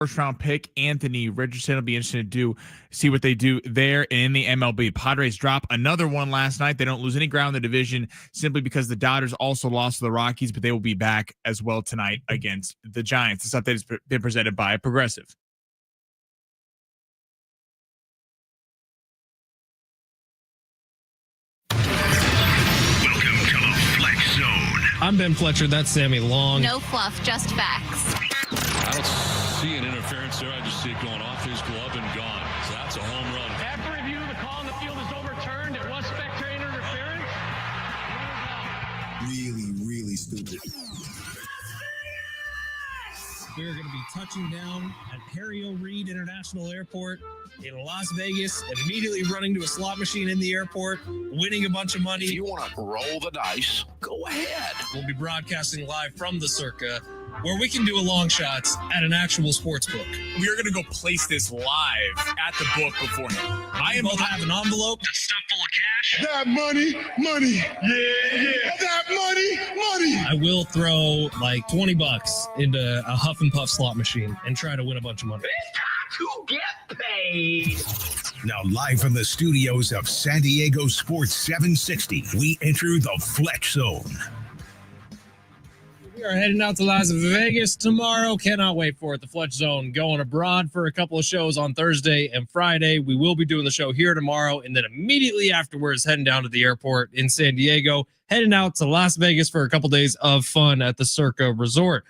first-round pick, Anthony Richardson. Will be interesting to see what they do there in the MLB. Padres drop another one last night. They don't lose any ground in the division simply because the Dodgers also lost to the Rockies, but they will be back as well tonight against the Giants. This update has been presented by Progressive. Welcome to the Fletch Zone. I'm Ben Fletcher. That's Sammy Long. No fluff, just facts. I don't see an interference there. I just see it going off his glove and gone. So that's a home run. After review, the call on the field is overturned. It was spectator interference. Really stupid. We're going to be touching down at Harry O. Reid International Airport in Las Vegas, immediately running to a slot machine in the airport, winning a bunch of money. If you want to roll the dice, go ahead. We'll be broadcasting live from the Circa, where we can do a long shots at an actual sports book. We are going to go place this live at the book beforehand. I am both have an envelope that's stuffed full of cash. That money. Yeah. That money. I will throw like $20 into a Huff and Puff slot machine and try to win a bunch of money. It's time to get paid. Now, live from the studios of San Diego Sports 760, we enter the Fletch Zone. We are heading out to Las Vegas tomorrow. Cannot wait for it. The Fletch Zone going abroad for a couple of shows on Thursday and Friday. We will be doing the show here tomorrow, and then immediately afterwards heading down to the airport in San Diego, heading out to Las Vegas for a couple days of fun at the Circa Resort.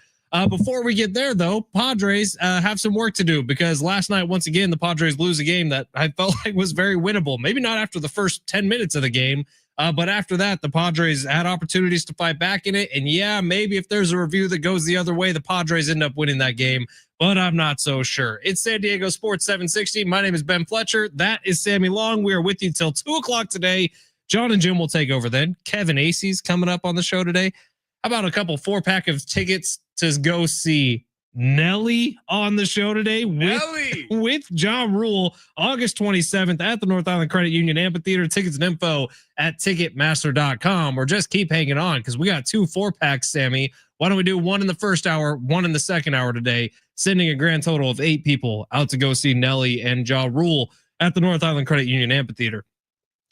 Before we get there, though, Padres have some work to do because last night, once again, the Padres lose a game that I felt like was very winnable. Maybe not after the first 10 minutes of the game, but after that, the Padres had opportunities to fight back in it. And yeah, maybe if there's a review that goes the other way, the Padres end up winning that game, but I'm not so sure. It's San Diego Sports 760. My name is Ben Fletcher. That is Sammy Long. We are with you till 2 o'clock today. John and Jim will take over then. Kevin Acee is coming up on the show today. How about a couple 4-pack of tickets to go see Nelly on the show today with John Rule, August 27th at the North Island Credit Union Amphitheater. Tickets and info at Ticketmaster.com, or just keep hanging on because we got 2 4-packs, Sammy. Why don't we do one in the first hour, one in the second hour today, sending a grand total of 8 people out to go see Nelly and Ja Rule at the North Island Credit Union Amphitheater.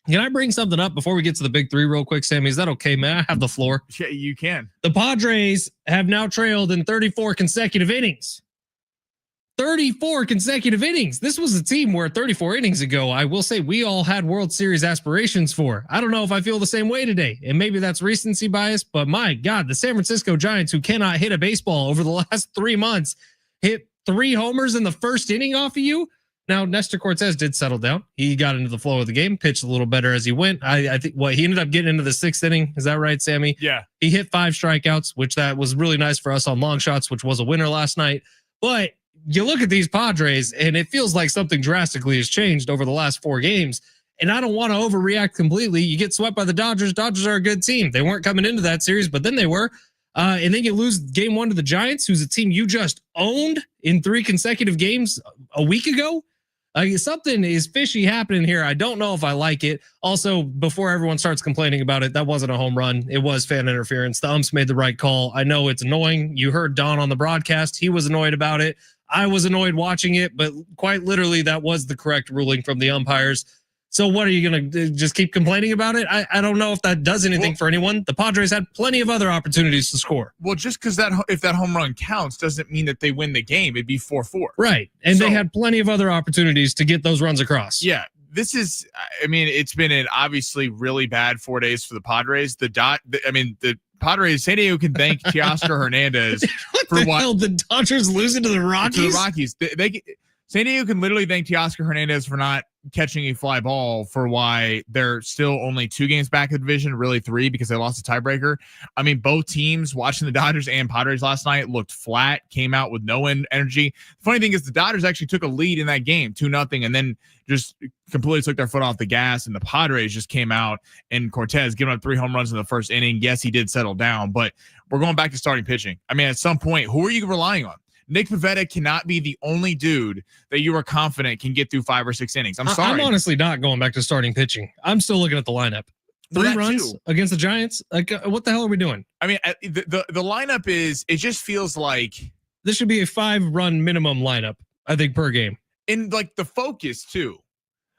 Can I bring something up before we get to the big 3 real quick, Sammy? Is that okay, man? I have the floor. Yeah, you can. The Padres have now trailed in 34 consecutive innings. 34 consecutive innings. This was a team where 34 innings ago, I will say we all had World Series aspirations for. I don't know if I feel the same way today, and maybe that's recency bias, but my God, the San Francisco Giants, who cannot hit a baseball over the last 3 months, hit 3 homers in the first inning off of you. Now, Nestor Cortez did settle down. He got into the flow of the game, pitched a little better as he went. I think he ended up getting into the 6th inning. Is that right, Sammy? Yeah. He hit 5 strikeouts, which that was really nice for us on long shots, which was a winner last night. But you look at these Padres, and it feels like something drastically has changed over the last 4 games. And I don't want to overreact completely. You get swept by the Dodgers. Dodgers are a good team. They weren't coming into that series, but then they were. And then you lose game 1 to the Giants, who's a team you just owned in 3 consecutive games a week ago. Something is fishy happening here. I don't know if I like it. Also, before everyone starts complaining about it, that wasn't a home run. It was fan interference. The umps made the right call. I know it's annoying. You heard Don on the broadcast. He was annoyed about it. I was annoyed watching it, but quite literally, that was the correct ruling from the umpires. So what are you going to just keep complaining about it? I don't know if that does anything for anyone. The Padres had plenty of other opportunities to score. Well, just because if that home run counts doesn't mean that they win the game. It'd be 4-4. Right. And they had plenty of other opportunities to get those runs across. Yeah. It's been an obviously really bad 4 days for the Padres. The Padres, San Diego can thank Teoscar Hernandez for what hell, the Dodgers losing to the Rockies. To the Rockies. San Diego can literally thank Teoscar Hernandez for not catching a fly ball for why they're still only 2 games back in the division, really 3 because they lost a tiebreaker. I mean, both teams watching the Dodgers and Padres last night looked flat, came out with no energy. The funny thing is the Dodgers actually took a lead in that game, 2-0, and then just completely took their foot off the gas, and the Padres just came out, and Cortez giving up 3 home runs in the first inning. Yes, he did settle down, but we're going back to starting pitching. I mean, at some point, who are you relying on? Nick Pivetta cannot be the only dude that you are confident can get through 5 or 6 innings. I'm sorry. I'm honestly not going back to starting pitching. I'm still looking at the lineup. 3 runs against the Giants? Like, what the hell are we doing? I mean, the lineup it just feels like This should be a 5-run minimum lineup, I think, per game. And like the focus too.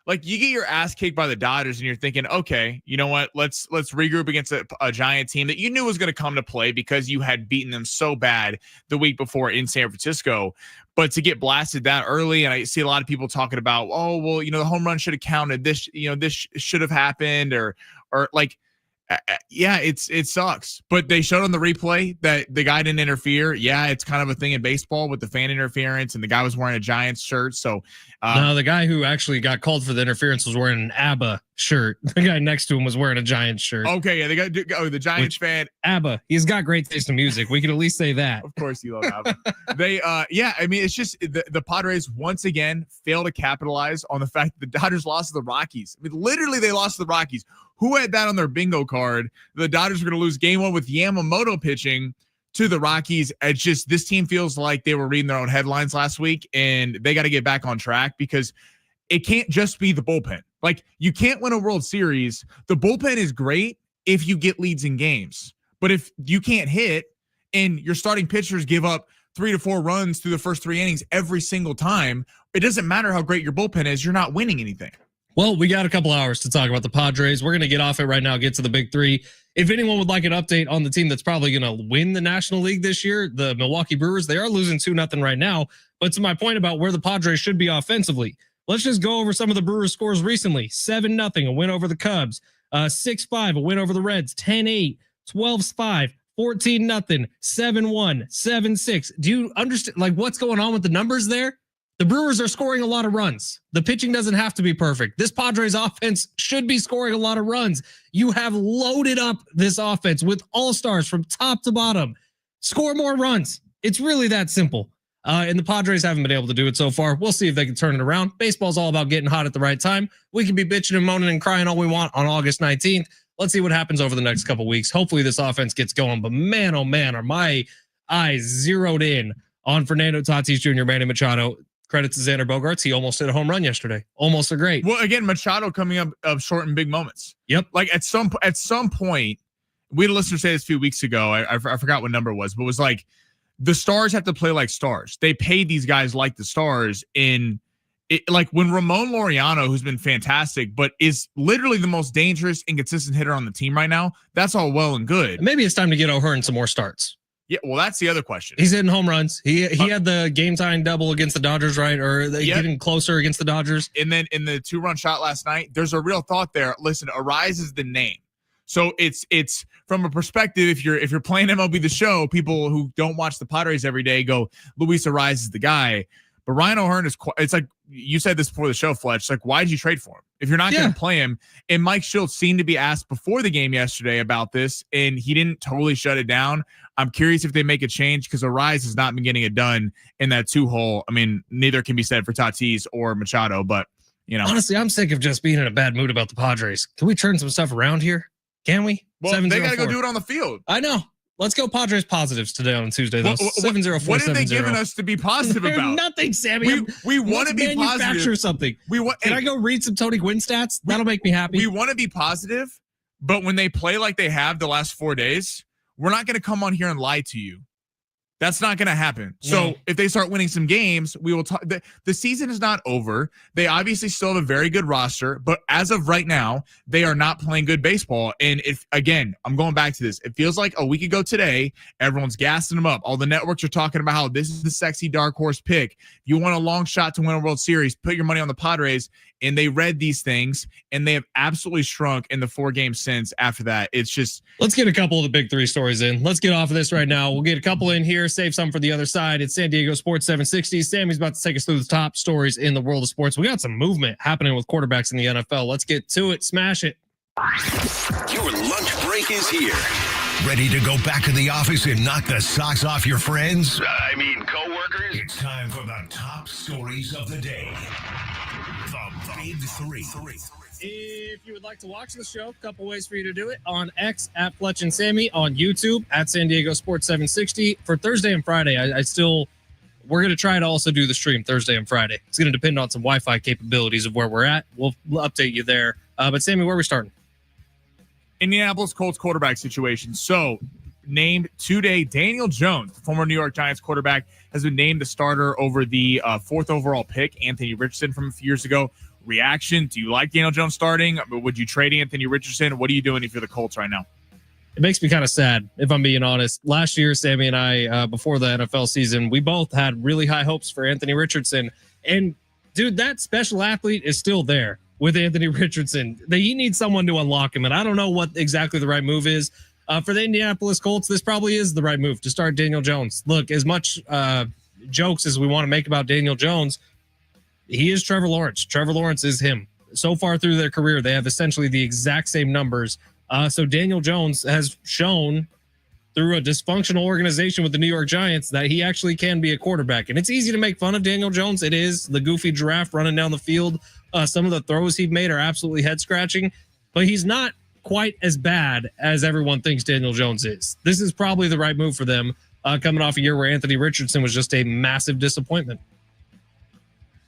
Like you get your ass kicked by the Dodgers and you're thinking, okay, you know what? Let's regroup against a Giant team that you knew was going to come to play because you had beaten them so bad the week before in San Francisco. But to get blasted that early, and I see a lot of people talking about, oh, well, the home run should have counted. This should have happened, or like, yeah, it sucks. But they showed on the replay that the guy didn't interfere. Yeah, it's kind of a thing in baseball with the fan interference, and the guy was wearing a Giants shirt. So no, the guy who actually got called for the interference was wearing an ABBA shirt. The guy next to him was wearing a Giants shirt. Okay, yeah, the Giants fan. ABBA, he's got great taste in music. We can at least say that. Of course, you love ABBA. I mean, it's just the Padres once again fail to capitalize on the fact that the Dodgers lost to the Rockies. I mean, literally, they lost to the Rockies. Who had that on their bingo card? The Dodgers were going to lose game 1 with Yamamoto pitching to the Rockies. It's just this team feels like they were reading their own headlines last week, and they got to get back on track because it can't just be the bullpen. Like, you can't win a World Series. The bullpen is great if you get leads in games, but if you can't hit and your starting pitchers give up 3 to 4 runs through the first 3 innings every single time, it doesn't matter how great your bullpen is. You're not winning anything. Well, we got a couple hours to talk about the Padres. We're going to get off it right now, get to the big 3. If anyone would like an update on the team that's probably going to win the National League this year, the Milwaukee Brewers, they are losing 2-0 right now. But to my point about where the Padres should be offensively, let's just go over some of the Brewers scores recently. 7-0, a win over the Cubs. 6-5, a win over the Reds. 10-8, 12-5, 14-0, 7-1, 7-6. Do you understand like what's going on with the numbers there? The Brewers are scoring a lot of runs. The pitching doesn't have to be perfect. This Padres offense should be scoring a lot of runs. You have loaded up this offense with all-stars from top to bottom. Score more runs. It's really that simple. And the Padres haven't been able to do it so far. We'll see if they can turn it around. Baseball's all about getting hot at the right time. We can be bitching and moaning and crying all we want on August 19th. Let's see what happens over the next couple weeks. Hopefully this offense gets going. But man, oh man, are my eyes zeroed in on Fernando Tatis Jr., Manny Machado. Credit to Xander Bogaerts. He almost hit a home run yesterday. Almost a great. Well, again, Machado coming up short in big moments. Yep. Like at some point, we had a listener say this a few weeks ago. I forgot what number it was, but it was like the stars have to play like stars. They paid these guys like the stars like when Ramon Laureano, who's been fantastic, but is literally the most dangerous and consistent hitter on the team right now. That's all well and good. Maybe it's time to get O'Hearn some more starts. Yeah, well, that's the other question. He's hitting home runs. He had the game-tying double against the Dodgers, right? Or getting closer against the Dodgers. And then in the 2-run shot last night, there's a real thought there. Listen, Arise is the name. So it's from a perspective, if you're playing MLB The Show, people who don't watch the Padres every day go, Luis Arise is the guy. But Ryan O'Hearn it's like you said this before the show, Fletch. Like, why did you trade for him if you're not going to play him? And Mike Schultz seemed to be asked before the game yesterday about this, and he didn't totally shut it down. I'm curious if they make a change because Arise has not been getting it done in that 2-hole. I mean, neither can be said for Tatis or Machado, but honestly, I'm sick of just being in a bad mood about the Padres. Can we turn some stuff around here? Can we? Well, they got to go do it on the field. I know. Let's go Padres positives today on Tuesday, though. 704. What have they given us to be positive about? Nothing, Sammy. We want to be manufacture positive. Something. Can I go read some Tony Gwynn stats? That'll make me happy. We want to be positive, but when they play like they have the last 4 days, we're not going to come on here and lie to you. That's not going to happen. So if they start winning some games, we will talk. The season is not over. They obviously still have a very good roster, but as of right now, they are not playing good baseball. And I'm going back to this. It feels like a week ago today, everyone's gassing them up. All the networks are talking about how this is the sexy dark horse pick. If you want a long shot to win a World Series, put your money on the Padres. And they read these things, and they have absolutely shrunk in the 4 games since after that. It's just... Let's get a couple of the big 3 stories in. Let's get off of this right now. We'll get a couple in here, save some for the other side. It's San Diego Sports 760. Sammy's about to take us through the top stories in the world of sports. We got some movement happening with quarterbacks in the NFL. Let's get to it. Smash it. Your lunch break is here. Ready to go back to the office and knock the socks off your friends? I mean, coworkers? It's time for the top stories of the day. The Big 3. If you would like to watch the show, a couple ways for you to do it. On X, at Fletch and Sammy. On YouTube, at San Diego Sports 760. For Thursday and Friday, we're going to try to also do the stream Thursday and Friday. It's going to depend on some Wi-Fi capabilities of where we're at. We'll update you there. But Sammy, where are we starting? Indianapolis Colts quarterback situation. So named today. Daniel Jones, the former New York Giants quarterback, has been named the starter over the 4th overall pick, Anthony Richardson, from a few years ago. Reaction? Do you like Daniel Jones starting? Would you trade Anthony Richardson? What are you doing if you're the Colts right now? It makes me kind of sad, if I'm being honest. Last year, Sammy and I, before the NFL season, we both had really high hopes for Anthony Richardson. And, dude, that special athlete is still there with Anthony Richardson. He needs someone to unlock him, and I don't know what exactly the right move is. For the Indianapolis Colts, this probably is the right move to start Daniel Jones. Look, as much jokes as we want to make about Daniel Jones, he is Trevor Lawrence. Trevor Lawrence is him. So far through their career, they have essentially the exact same numbers. So Daniel Jones has shown through a dysfunctional organization with the New York Giants that he actually can be a quarterback. And it's easy to make fun of Daniel Jones. It is. The goofy giraffe running down the field. Some of the throws he's made are absolutely head-scratching. But he's not quite as bad as everyone thinks Daniel Jones is. This is probably the right move for them, coming off a year where Anthony Richardson was just a massive disappointment.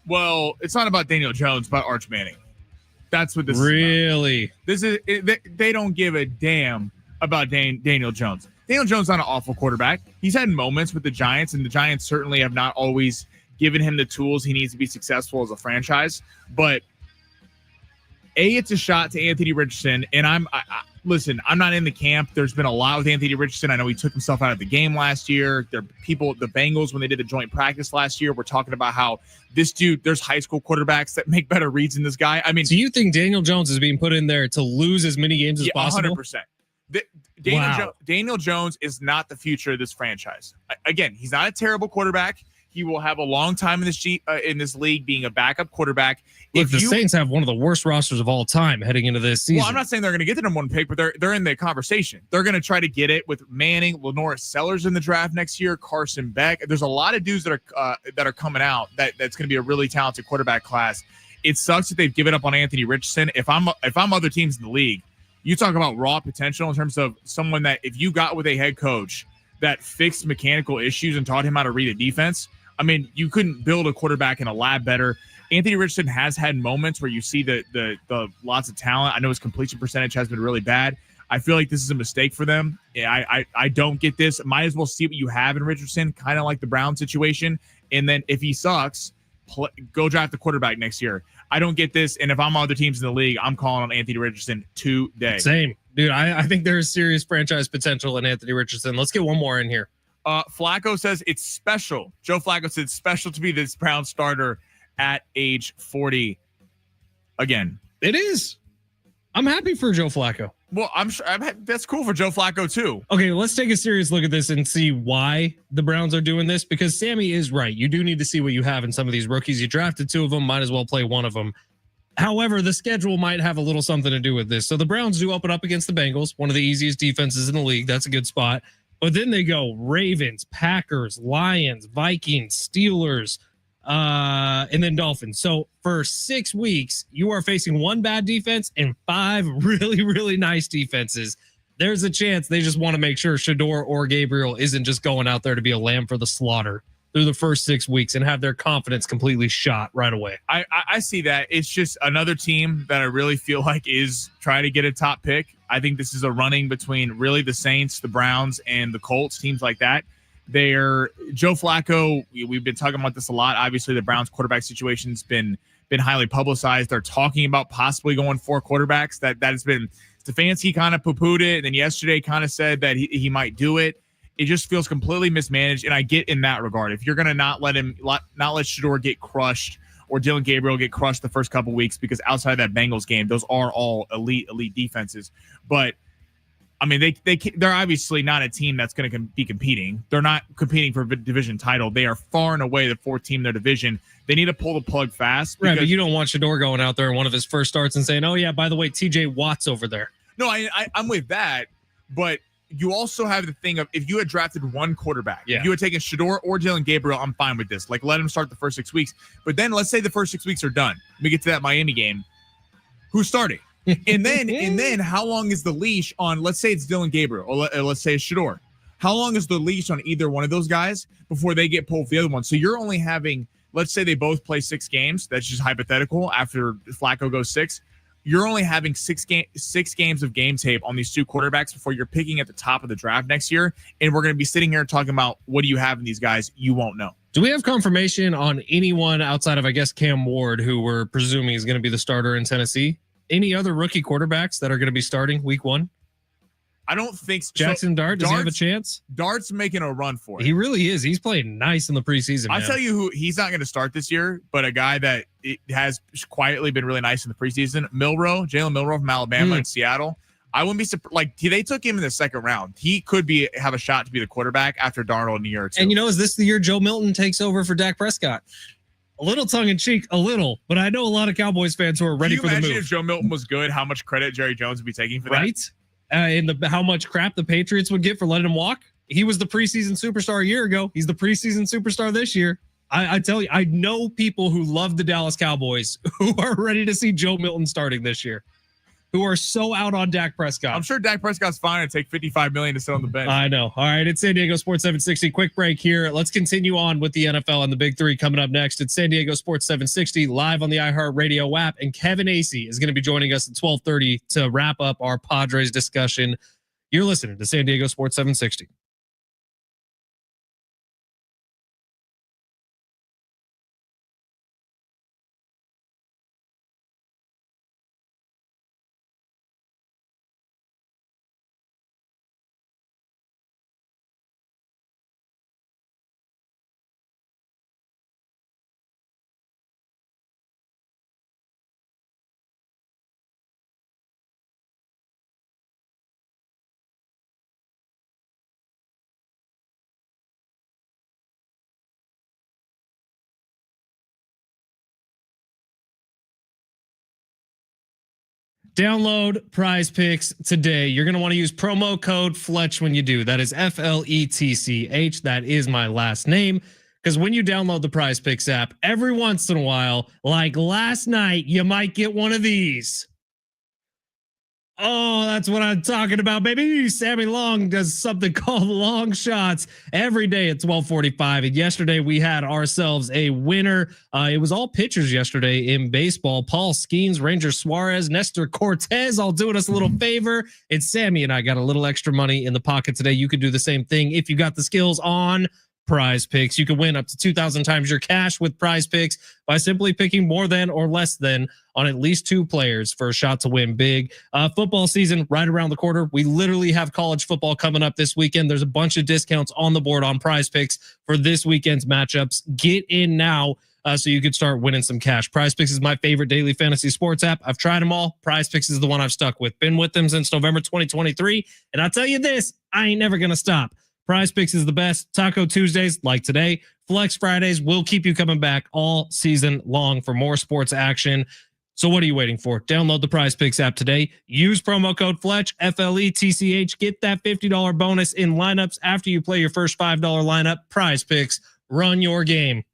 Well, it's not about Daniel Jones, but Arch Manning. That's what this really is about. They don't give a damn about Daniel Jones. Daniel Jones is not an awful quarterback. He's had moments with the Giants, and the Giants certainly have not always given him the tools he needs to be successful as a franchise. But it's a shot to Anthony Richardson, and listen, I'm not in the camp. There's been a lot with Anthony Richardson. I know he took himself out of the game last year. The Bengals, when they did a joint practice last year, were talking about how this dude, there's high school quarterbacks that make better reads than this guy. I mean, do you think Daniel Jones is being put in there to lose as many games as possible? 100%. Daniel Jones is not the future of this franchise. Again, he's not a terrible quarterback. He will have a long time in this league being a backup quarterback. Look, the Saints have one of the worst rosters of all time heading into this season. Well, I'm not saying they're going to get the number 1 pick, but they're in the conversation. They're going to try to get it with Manning, Lenora Sellers in the draft next year, Carson Beck. There's a lot of dudes that are coming out that's going to be a really talented quarterback class. It sucks that they've given up on Anthony Richardson. If I'm other teams in the league, you talk about raw potential in terms of someone that if you got with a head coach that fixed mechanical issues and taught him how to read a defense, I mean, you couldn't build a quarterback in a lab better. Anthony Richardson has had moments where you see the lots of talent. I know his completion percentage has been really bad. I feel like this is a mistake for them. I don't get this. Might as well see what you have in Richardson, kind of like the Brown situation. And then if he sucks, go draft the quarterback next year. I don't get this. And if I'm other teams in the league, I'm calling on Anthony Richardson today. Same. Dude, I think there's serious franchise potential in Anthony Richardson. Let's get one more in here. Flacco says it's special. Joe Flacco said it's special to be this Brown starter at age 40. Again, it is. I'm happy for Joe Flacco. Well, I'm sure that's cool for Joe Flacco too. Okay, let's take a serious look at this and see why the Browns are doing this, because Sammy is right. You do need to see what you have in some of these rookies. You drafted 2 of them, might as well play one of them. However, the schedule might have a little something to do with this. So the Browns do open up against the Bengals, one of the easiest defenses in the league. That's a good spot. But then they go Ravens, Packers, Lions, Vikings, Steelers, and then Dolphins. So for 6 weeks, you are facing 1 bad defense and 5 really, really nice defenses. There's a chance they just want to make sure Shador or Gabriel isn't just going out there to be a lamb for the slaughter through the first 6 weeks and have their confidence completely shot right away. I see that. It's just another team that I really feel like is trying to get a top pick. I think this is a running between really the Saints, the Browns, and the Colts, teams like that. They're Joe Flacco. We've been talking about this a lot. Obviously, the Browns quarterback situation's been highly publicized. They're talking about possibly going 4 quarterbacks. That has been Stefanski kind of poo-pooed it, and then yesterday kind of said that he might do it. It just feels completely mismanaged, and I get in that regard. If you're going to not let Shador get crushed or Dylan Gabriel get crushed the first couple weeks, because outside that Bengals game, those are all elite defenses. But I mean, they're obviously not a team that's going to be competing. They're not competing for a division title. They are far and away the 4th team in their division. They need to pull the plug fast. Right, but you don't want Shador going out there in one of his first starts and saying, "Oh yeah, by the way, TJ Watt's over there." No, I'm with that, but you also have the thing of if you had drafted 1 quarterback, if you had taken Shador or Dylan Gabriel, I'm fine with this. Like, let him start the first 6 weeks. But then let's say the first 6 weeks are done. We get to that Miami game. Who's starting? And then how long is the leash on, let's say it's Dylan Gabriel or let's say it's Shador. How long is the leash on either one of those guys before they get pulled for the other one? So you're only having, let's say they both play 6 games. That's just hypothetical after Flacco goes 6. you're only having six games of game tape on these two quarterbacks before you're picking at the top of the draft next year. And we're going to be sitting here talking about what do you have in these guys? You won't know. Do we have confirmation on anyone outside of, I guess, Cam Ward, who we're presuming is going to be the starter in Tennessee? Any other rookie quarterbacks that are going to be starting week 1? I don't think so. Jackson Dart, does he have a chance? Dart's making a run for it. He really is. He's playing nice in the preseason. I'll tell you who he's not going to start this year, but a guy that has quietly been really nice in the preseason, Jalen Milroe from Alabama and Seattle. I wouldn't be surprised. Like, they took him in the second round. He could have a shot to be the quarterback after Darnold in a year or two. And is this the year Joe Milton takes over for Dak Prescott? A little tongue in cheek, but I know a lot of Cowboys fans who are ready for the move. Can you imagine if Joe Milton was good, how much credit Jerry Jones would be taking for that? Right? And how much crap the Patriots would get for letting him walk. He was the preseason superstar a year ago. He's the preseason superstar this year. I tell you, I know people who love the Dallas Cowboys who are ready to see Joe Milton starting this year, who are so out on Dak Prescott. I'm sure Dak Prescott's fine to take $55 million to sit on the bench. I know. All right, it's San Diego Sports 760. Quick break here. Let's continue on with the NFL and the Big Three coming up next. It's San Diego Sports 760 live on the iHeartRadio app, and Kevin Acee is going to be joining us at 12:30 to wrap up our Padres discussion. You're listening to San Diego Sports 760. Download Prize Picks today. You're going to want to use promo code Fletch when you do. That is FLETCH. That is my last name. Because when you download the Prize Picks app, every once in a while, like last night, you might get one of these. Oh, that's what I'm talking about, baby. Sammy Long does something called long shots every day at 12:45. And yesterday we had ourselves a winner. It was all pitchers yesterday in baseball. Paul Skeens, Ranger Suarez, Nestor Cortez, all doing us a little favor. And Sammy and I got a little extra money in the pocket today. You could do the same thing if you got the skills on Prize Picks. You can win up to 2,000 times your cash with Prize Picks by simply picking more than or less than on at least 2 players for a shot to win big. Football season right around the corner. We literally have college football coming up this weekend. There's a bunch of discounts on the board on Prize Picks for this weekend's matchups. Get in now so you can start winning some cash. Prize Picks is my favorite daily fantasy sports app. I've tried them all. Prize Picks is the one I've stuck with. Been with them since November 2023. And I'll tell you this, I ain't never going to stop. Prize Picks is the best. Taco Tuesdays like today. Flex Fridays will keep you coming back all season long for more sports action. So what are you waiting for? Download the Prize Picks app today. Use promo code Fletch, FLETCH. Get that $50 bonus in lineups after you play your first $5 lineup. Prize Picks. Run your game.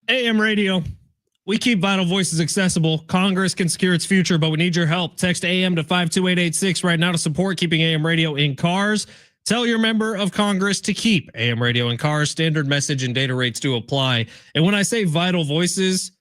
AM radio. We keep vital voices accessible. Congress can secure its future, but we need your help. Text AM to 52886 right now to support keeping AM radio in cars. Tell your member of Congress to keep AM radio in cars. Standard message and data rates do apply. And when I say vital voices,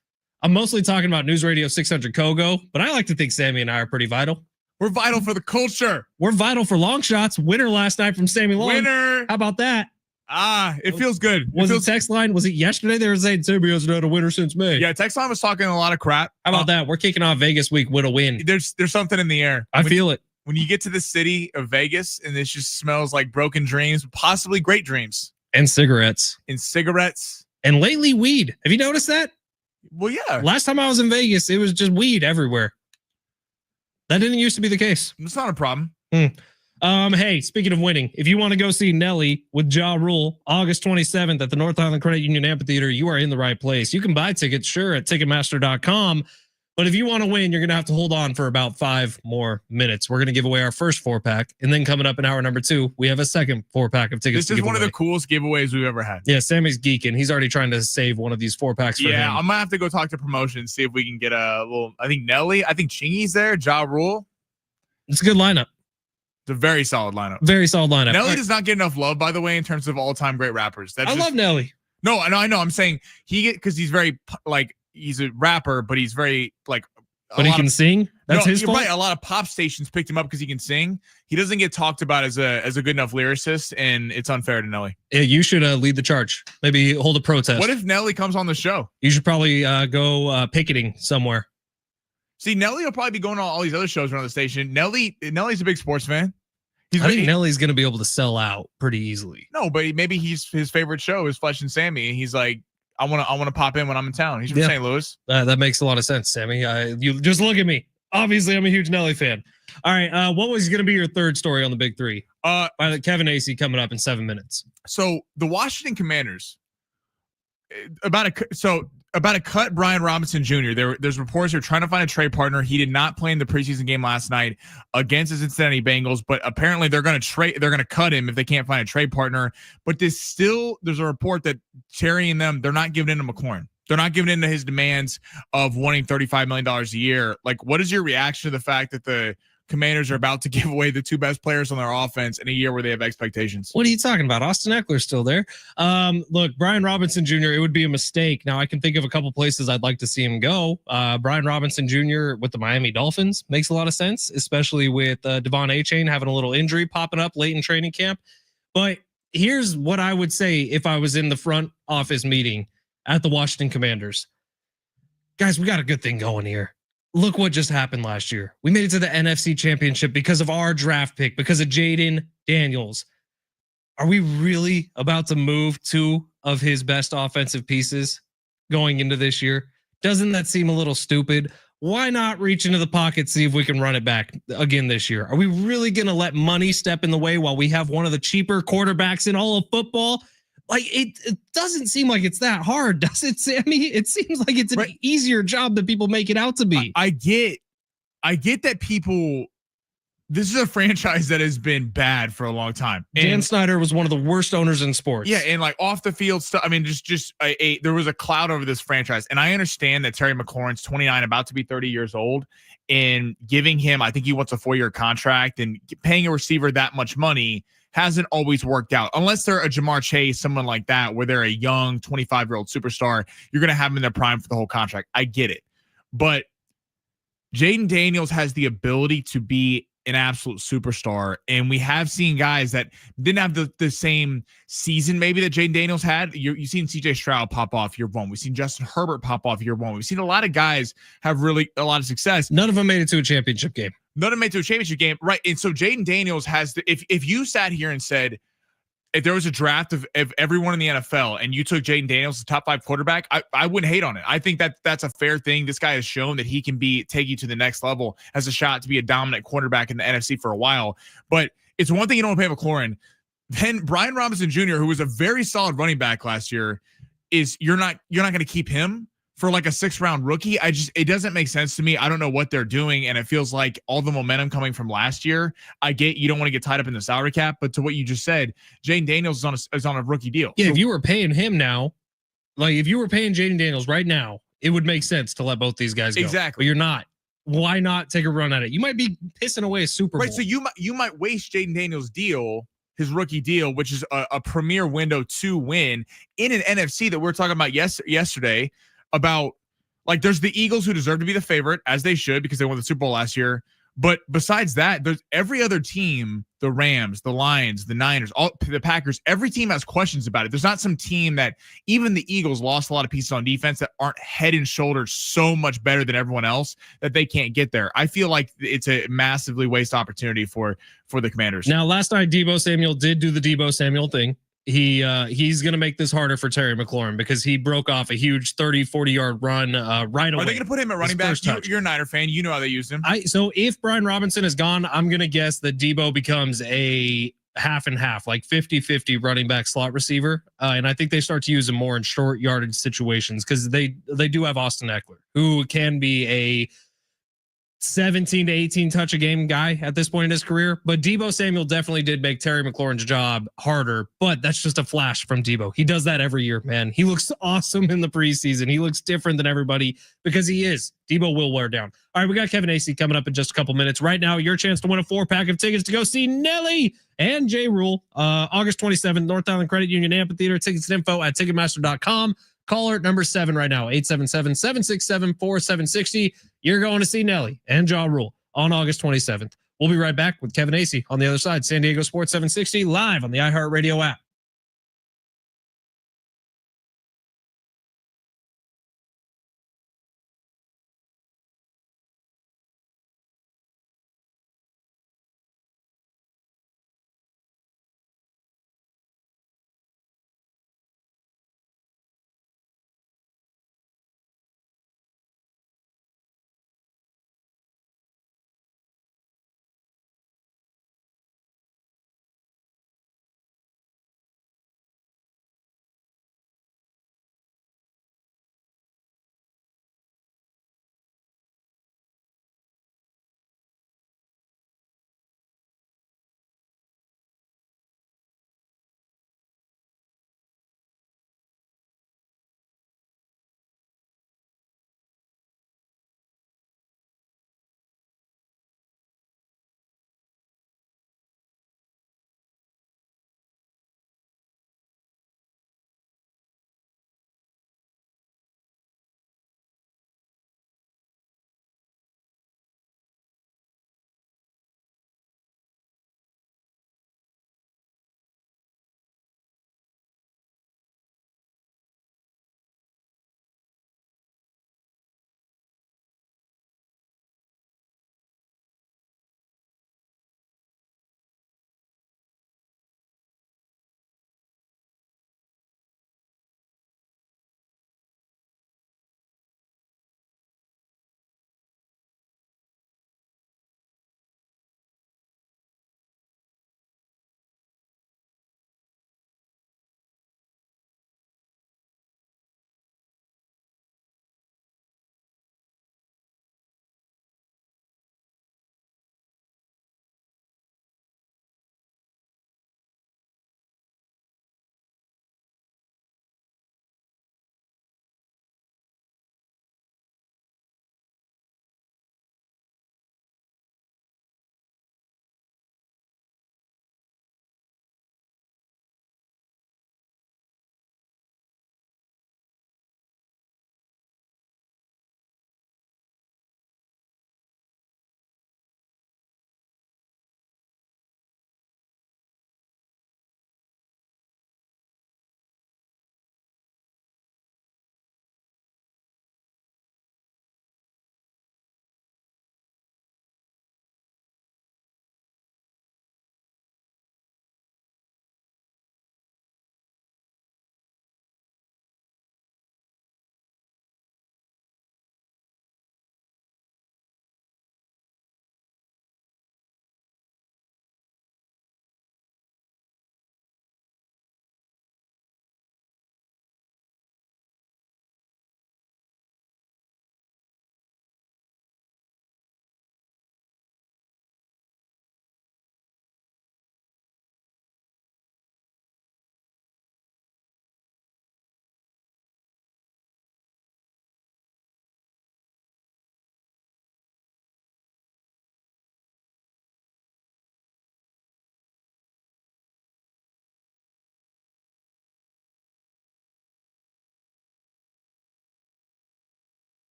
I'm mostly talking about News Radio 600 Kogo, but I like to think Sammy and I are pretty vital. We're vital for the culture. We're vital for long shots. Winner last night from Sammy Long. Winner. How about that? It feels good. Was it text line? Was it yesterday? They were saying Sammy hasn't had a winner since May. Yeah, text line was talking a lot of crap. How about that? We're kicking off Vegas week with a win. There's something in the air. I feel it. When you get to the city of Vegas and it just smells like broken dreams, possibly great dreams. And cigarettes. And lately weed. Have you noticed that? Well, yeah. Last time I was in Vegas, it was just weed everywhere. That didn't used to be the case. It's not a problem. Hey, speaking of winning, if you want to go see Nelly with Ja Rule, August 27th at the North Island Credit Union Amphitheater, you are in the right place. You can buy tickets, sure, at Ticketmaster.com. But if you want to win, you're going to have to hold on for about 5 more minutes. We're going to give away our first 4-pack. And then coming up in hour number 2, we have a second 4-pack of tickets. This is one of the coolest giveaways we've ever had. Yeah, Sammy's geeking. He's already trying to save one of these 4-packs for him. Yeah, I'm going to have to go talk to promotion, see if we can get a little, I think Nelly, I think Chingy's there, Ja Rule. It's a good lineup. It's a very solid lineup. Very solid lineup. Nelly does not get enough love, by the way, in terms of all-time great rappers. I love Nelly. No, I know. I'm saying because he's very, like, he's a rapper, but he's very, like, but he can sing. That's his fault. Right. A lot of pop stations picked him up because he can sing. He doesn't get talked about as a good enough lyricist, and it's unfair to Nelly. Yeah, you should lead the charge. Maybe hold a protest. What if Nelly comes on the show? You should probably go picketing somewhere. See, Nelly will probably be going on all these other shows around the station. Nelly's a big sports fan. I think Nelly's going to be able to sell out pretty easily. No, but maybe his favorite show is Fletch and Sammy, and he's like, I want to pop in when I'm in town. He's from St. Louis. That makes a lot of sense, Sammy. You just look at me. Obviously, I'm a huge Nelly fan. All right, what was going to be your third story on the Big Three? Kevin Acee coming up in 7 minutes. So the Washington Commanders about to cut Brian Robinson Jr. There's reports they're trying to find a trade partner. He did not play in the preseason game last night against the Cincinnati Bengals, but apparently they're going to cut him if they can't find a trade partner. But there's a report that Terry and them, they're not giving in to McLaurin. They're not giving in to his demands of wanting $35 million a year. Like, what is your reaction to the fact that the Commanders are about to give away the 2 best players on their offense in a year where they have expectations? What are you talking about? Austin Eckler's still there. Look, Brian Robinson Jr., it would be a mistake. Now, I can think of a couple places I'd like to see him go. Brian Robinson Jr. with the Miami Dolphins makes a lot of sense, especially with Devon Achane having a little injury popping up late in training camp. But here's what I would say if I was in the front office meeting at the Washington Commanders. Guys, we got a good thing going here. Look what just happened last year. We made it to the NFC Championship because of our draft pick, because of Jaden Daniels. Are we really about to move 2 of his best offensive pieces going into this year? Doesn't that seem a little stupid? Why not reach into the pocket, see if we can run it back again this year? Are we really going to let money step in the way while we have one of the cheaper quarterbacks in all of football? Like, it doesn't seem like it's that hard, does it, Sammy? It seems like it's an easier job than people make it out to be. I get that people. This is a franchise that has been bad for a long time. Dan Snyder was one of the worst owners in sports. Yeah, and like off the field stuff. I mean, there was a cloud over this franchise, and I understand that Terry McLaurin's 29, about to be 30 years old, and giving him, I think he wants a 4-year contract, and paying a receiver that much money hasn't always worked out. Unless they're a Jamar Chase, someone like that, where they're a young 25-year-old superstar, you're going to have them in their prime for the whole contract. I get it. But Jaden Daniels has the ability to be an absolute superstar. And we have seen guys that didn't have the same season maybe that Jaden Daniels had. You've seen CJ Stroud pop off year 1. We've seen Justin Herbert pop off year 1. We've seen a lot of guys have really a lot of success. None of them made it to a championship game. None of them made it to a championship game. Right. And so Jaden Daniels has if you sat here and said, if there was a draft of everyone in the NFL and you took Jaden Daniels, the top 5 quarterback, I wouldn't hate on it. I think that's a fair thing. This guy has shown that he can take you to the next level, has a shot to be a dominant quarterback in the NFC for a while. But it's one thing you don't pay McLaurin. Then Brian Robinson Jr., who was a very solid running back last year, is you're not going to keep him for like a 6th-round rookie. It doesn't make sense to me. I don't know what they're doing, and it feels like all the momentum coming from last year. I get you don't want to get tied up in the salary cap, but to what you just said, Jaden Daniels is on a rookie deal. Yeah, so if you were paying him now, Like if you were paying Jaden Daniels right now, it would make sense to let both these guys go. Exactly. But you're not. Why not take a run at it? You might be pissing away a Super Bowl. Right. So you might waste Jaden Daniels' deal, his rookie deal, which is a premier window to win in an NFC that we're talking about yesterday about, like, there's the Eagles who deserve to be the favorite, as they should, because they won the Super Bowl last year. But besides that, there's every other team, the Rams, the Lions, the Niners, the Packers, every team has questions about it. There's not some team that, even the Eagles lost a lot of pieces on defense that aren't head and shoulders so much better than everyone else that they can't get there. I feel like it's a massively waste opportunity for the Commanders. Now, last night, Deebo Samuel did do the Deebo Samuel thing. He's going to make this harder for Terry McLaurin because he broke off a huge 30-40 yard run right away. Are they going to put him at running back? You're a Niner fan. You know how they used him. So if Brian Robinson is gone, I'm going to guess that Deebo becomes a half and half, like 50-50 running back slot receiver. And I think they start to use him more in short yardage situations because they do have Austin Eckler, who can be a 17 to 18 touch a game guy at this point in his career. But Deebo Samuel definitely did make Terry McLaurin's job harder, but that's just a flash from Deebo. He does that every year, man. He looks awesome in the preseason. He looks different than everybody because he is. Deebo will wear down. All right, we got Kevin Acee coming up in just a couple minutes. Right now, your chance to win a 4-pack of tickets to go see Nelly and J. Rule, August 27th, North Island Credit Union Amphitheater. Tickets and info at Ticketmaster.com. Caller number 7 right now, 877-767-4760. You're going to see Nelly and Ja Rule on August 27th. We'll be right back with Kevin Acee on the other side. San Diego Sports 760 live on the iHeartRadio app.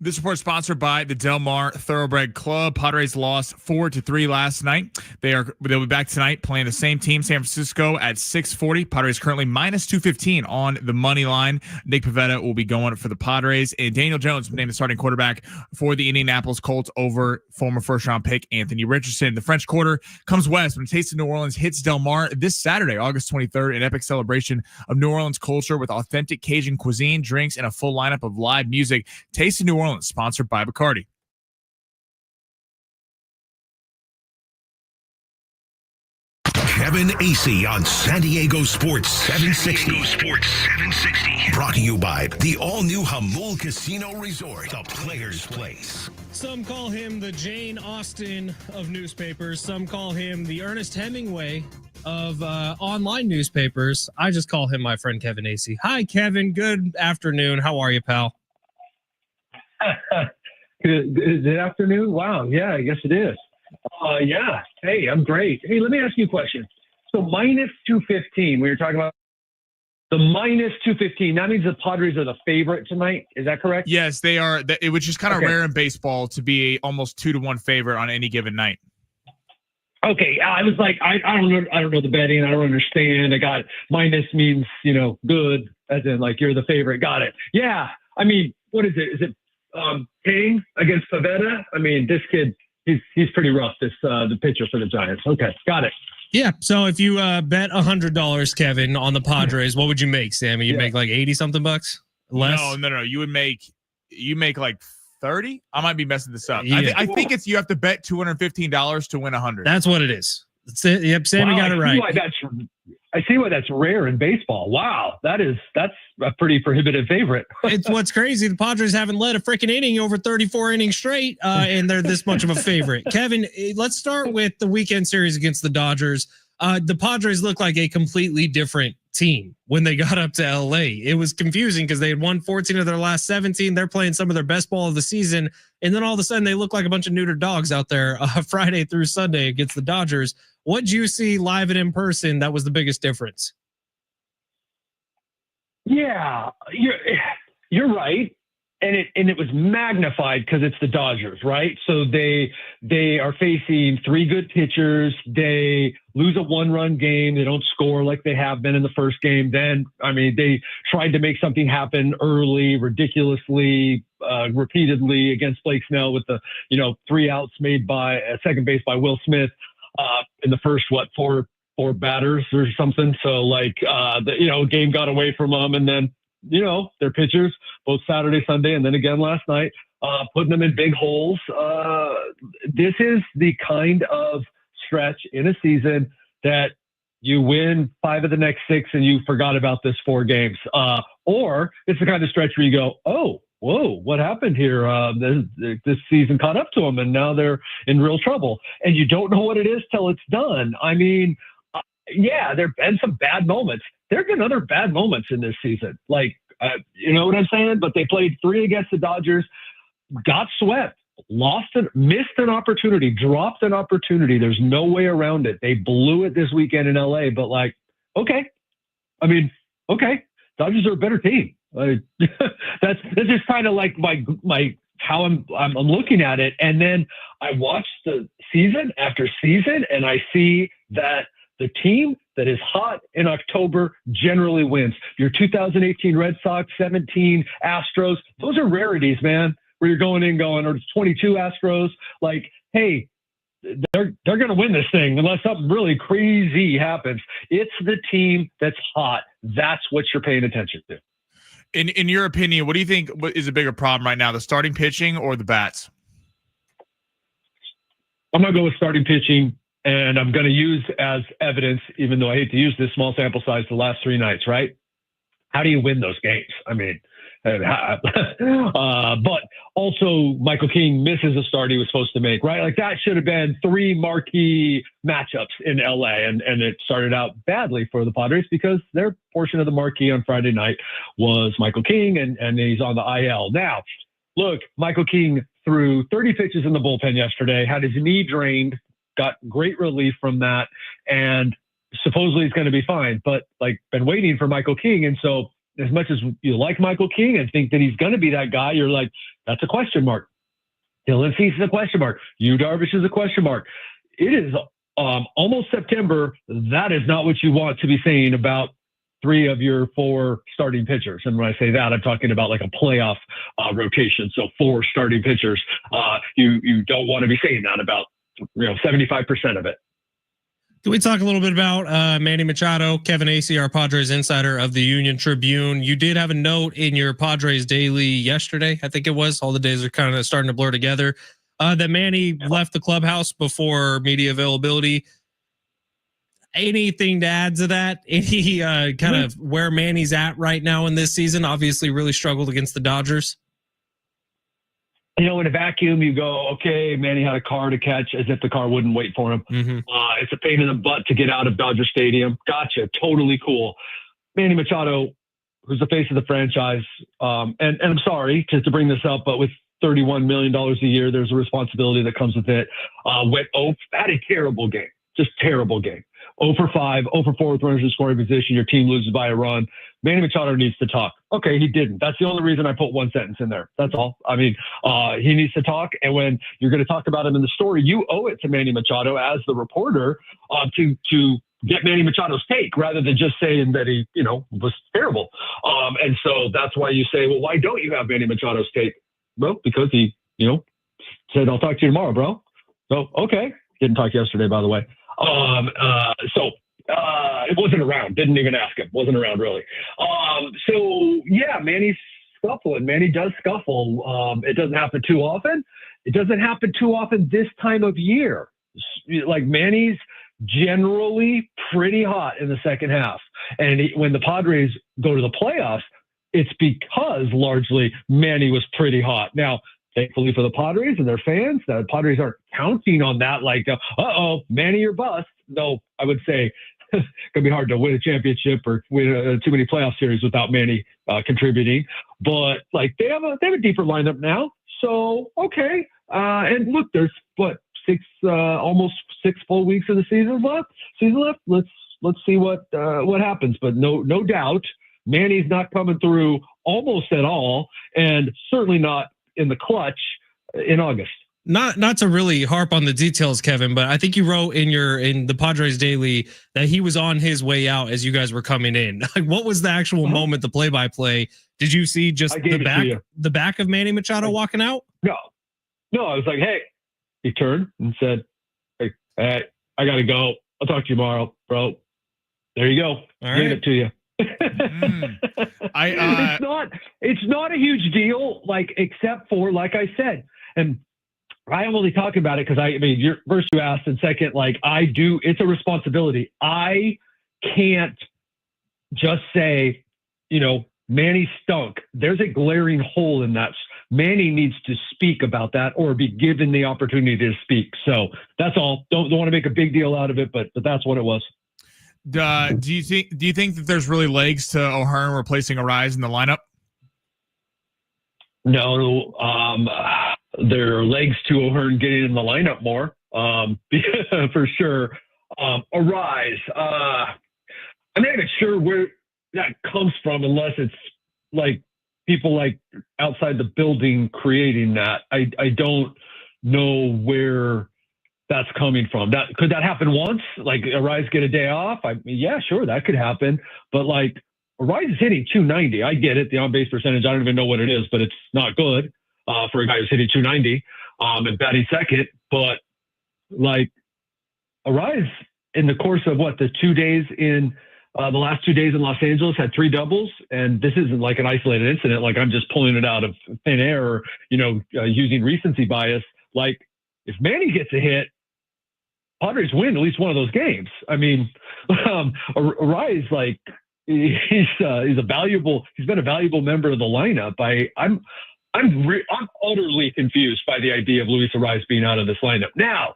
This report is sponsored by the Del Mar Thoroughbred Club. Padres lost 4-3 last night. They'll be back tonight playing the same team, San Francisco, at 6:40. Padres currently minus 215 on the money line. Nick Pivetta will be going for the Padres, and Daniel Jones named the starting quarterback for the Indianapolis Colts over former first-round pick Anthony Richardson. The French Quarter comes west when Taste of New Orleans hits Del Mar this Saturday, August 23rd, an epic celebration of New Orleans culture with authentic Cajun cuisine, drinks, and a full lineup of live music. Taste of New Orleans, sponsored by Bacardi. Kevin Acee on San Diego Sports 760. Brought to you by the all-new Hamul Casino Resort, the Players' Place. Some call him the Jane Austen of newspapers. Some call him the Ernest Hemingway of online newspapers. I just call him my friend Kevin Acee. Hi, Kevin. Good afternoon. How are you, pal? Good afternoon. Wow. Yeah, I guess it is. Yeah. Hey, I'm great. Hey, let me ask you a question. So minus 215, we were talking about the minus 215. That means the Padres are the favorite tonight. Is that correct? Yes, they are. Which is kind of rare in baseball to be almost 2-1 favorite on any given night. Okay. I was like, I don't know. I don't know the betting. I don't understand. I got minus means, good, as in like you're the favorite. Got it. Yeah. I mean, what is it? Is it King against Pivetta? I mean, this kid, he's pretty rough. The pitcher for the Giants. Okay, got it. Yeah. So if you bet $100, Kevin, on the Padres, what would you make, Sammy? You'd make like 80 something bucks less. No. You make like 30. I might be messing this up. Yeah. I think you have to bet $215 to win 100. That's what it is. That's it. Yep, Sammy got it right. I see why that's rare in baseball. Wow, that's a pretty prohibitive favorite. It's what's crazy. The Padres haven't led a freaking inning over 34 innings straight, and they're this much of a favorite. Kevin, let's start with the weekend series against the Dodgers. The Padres look like a completely different team when they got up to LA. It was confusing because they had won 14 of their last 17. They're playing some of their best ball of the season, and then all of a sudden they look like a bunch of neutered dogs out there Friday through Sunday against the Dodgers. What did you see live and in person that was the biggest difference? Yeah, you're right. And it was magnified because it's the Dodgers, right? So they are facing three good pitchers. They lose a one-run game. They don't score like they have been in the first game. Then, I mean, they tried to make something happen early, ridiculously, repeatedly against Blake Snell with the 3 outs made by second base by Will Smith in the first four batters or something. So the game got away from them, and then their pitchers both Saturday, Sunday, and then again last night, putting them in big holes. This is the kind of stretch in a season that you win 5 of the next 6 and you forgot about this 4 games. Or it's the kind of stretch where you go, oh, whoa, what happened here? This season caught up to them and now they're in real trouble. And you don't know what it is till it's done. I mean, yeah, there have been some bad moments. There have been other bad moments in this season. You know what I'm saying? But they played 3 against the Dodgers, got swept, missed an opportunity, dropped an opportunity. There's no way around it. They blew it this weekend in LA, but okay. I mean, okay. Dodgers are a better team. That's just kind of like my how I'm looking at it. And then I watch the season after season and I see that the team that is hot in October generally wins. Your 2018 Red Sox, 17 Astros, those are rarities, man, where you're going, or it's 22 Astros. Hey, they're going to win this thing unless something really crazy happens. It's the team that's hot. That's what you're paying attention to. In your opinion, what do you think is a bigger problem right now, the starting pitching or the bats? I'm going to go with starting pitching. And I'm going to use as evidence, even though I hate to use this small sample size, the last 3 nights, right? How do you win those games? I mean, but also Michael King misses a start he was supposed to make, right? That should have been 3 marquee matchups in LA. And it started out badly for the Padres because their portion of the marquee on Friday night was Michael King and he's on the IL. Now, look, Michael King threw 30 pitches in the bullpen yesterday, had his knee drained, got great relief from that, and supposedly he's going to be fine. But been waiting for Michael King, and so as much as you like Michael King and think that he's going to be that guy, you're like, That's a question mark. Dylan Cease is a question mark. Yu Darvish is a question mark. It is almost September. That is not what you want to be saying about 3 of your 4 starting pitchers. And when I say that, I'm talking about like a playoff rotation. So 4 starting pitchers. You don't want to be saying that about 75% of it. Can we talk a little bit about Manny Machado, Kevin Acee, our Padres insider of the Union Tribune? You did have a note in your Padres Daily yesterday, I think it was. All the days are kind of starting to blur together. That Manny left the clubhouse before media availability. Anything to add to that? Any kind of where Manny's at right now in this season? Obviously, really struggled against the Dodgers. In a vacuum, you go, okay, Manny had a car to catch, as if the car wouldn't wait for him. It's a pain in the butt to get out of Dodger Stadium. Gotcha. Totally cool. Manny Machado, who's the face of the franchise, and I'm sorry to bring this up, but with $31 million a year, there's a responsibility that comes with it. Had a terrible game. Just terrible game. 0 for 5, 0 for 4 with runners in scoring position. Your team loses by a run. Manny Machado needs to talk. Okay, he didn't. That's the only reason I put one sentence in there. That's all. I mean, he needs to talk. And when you're going to talk about him in the story, you owe it to Manny Machado as the reporter to get Manny Machado's take rather than just saying that he, was terrible. And so that's why you say, well, why don't you have Manny Machado's take? Well, because he, said, I'll talk to you tomorrow, bro. So, okay. Didn't talk yesterday, by the way. It wasn't around. Didn't even ask him. Wasn't around really. Manny's scuffling. Manny does scuffle. It doesn't happen too often. It doesn't happen too often this time of year. Like Manny's generally pretty hot in the second half. And when the Padres go to the playoffs, it's because largely Manny was pretty hot. Now, thankfully for the Padres and their fans, the Padres aren't counting on that like, Manny or bust. No, I would say it's going to be hard to win a championship or win too many playoff series without Manny contributing. But like they have a deeper lineup now. So, okay. And look, there's almost 6 full weeks of the season left. Let's see what happens. But no doubt Manny's not coming through almost at all, and certainly not in the clutch in August. Not to really harp on the details, Kevin, but I think you wrote in the Padres Daily that he was on his way out as you guys were coming in. Like, what was the actual moment, the play-by-play? Did you see just the back of Manny Machado walking out? No, I was like, hey, he turned and said, hey, I got to go. I'll talk to you tomorrow, bro. There you go. All Gave right. it to you. It's not a huge deal, like, except for, like I said, and I'm only talking about it because first you asked, and second, like it's a responsibility. I can't just say, Manny stunk. There's a glaring hole in that. Manny needs to speak about that or be given the opportunity to speak. So that's all. Don't want to make a big deal out of it, but that's what it was. Do you think that there's really legs to O'Hearn replacing Arise in the lineup? No, there are legs to O'Hearn getting in the lineup more, for sure. Arise. I'm not even sure where that comes from, unless it's like people like outside the building creating that. I don't know where that's coming from. Could that happen once? Like Arise get a day off? Yeah, sure, that could happen. But like Arise is hitting 290. I get it. The on-base percentage, I don't even know what it is, but it's not good for a guy who's hitting 290 and batting second. But like Arise, in the course of the 2 days in the last 2 days in Los Angeles, had 3 doubles. And this isn't like an isolated incident. Like I'm just pulling it out of thin air or, using recency bias. Like if Manny gets a hit, Padres win at least one of those games. I mean, Arise, like, he's been a valuable member of the lineup. I'm utterly confused by the idea of Luis Arise being out of this lineup. Now,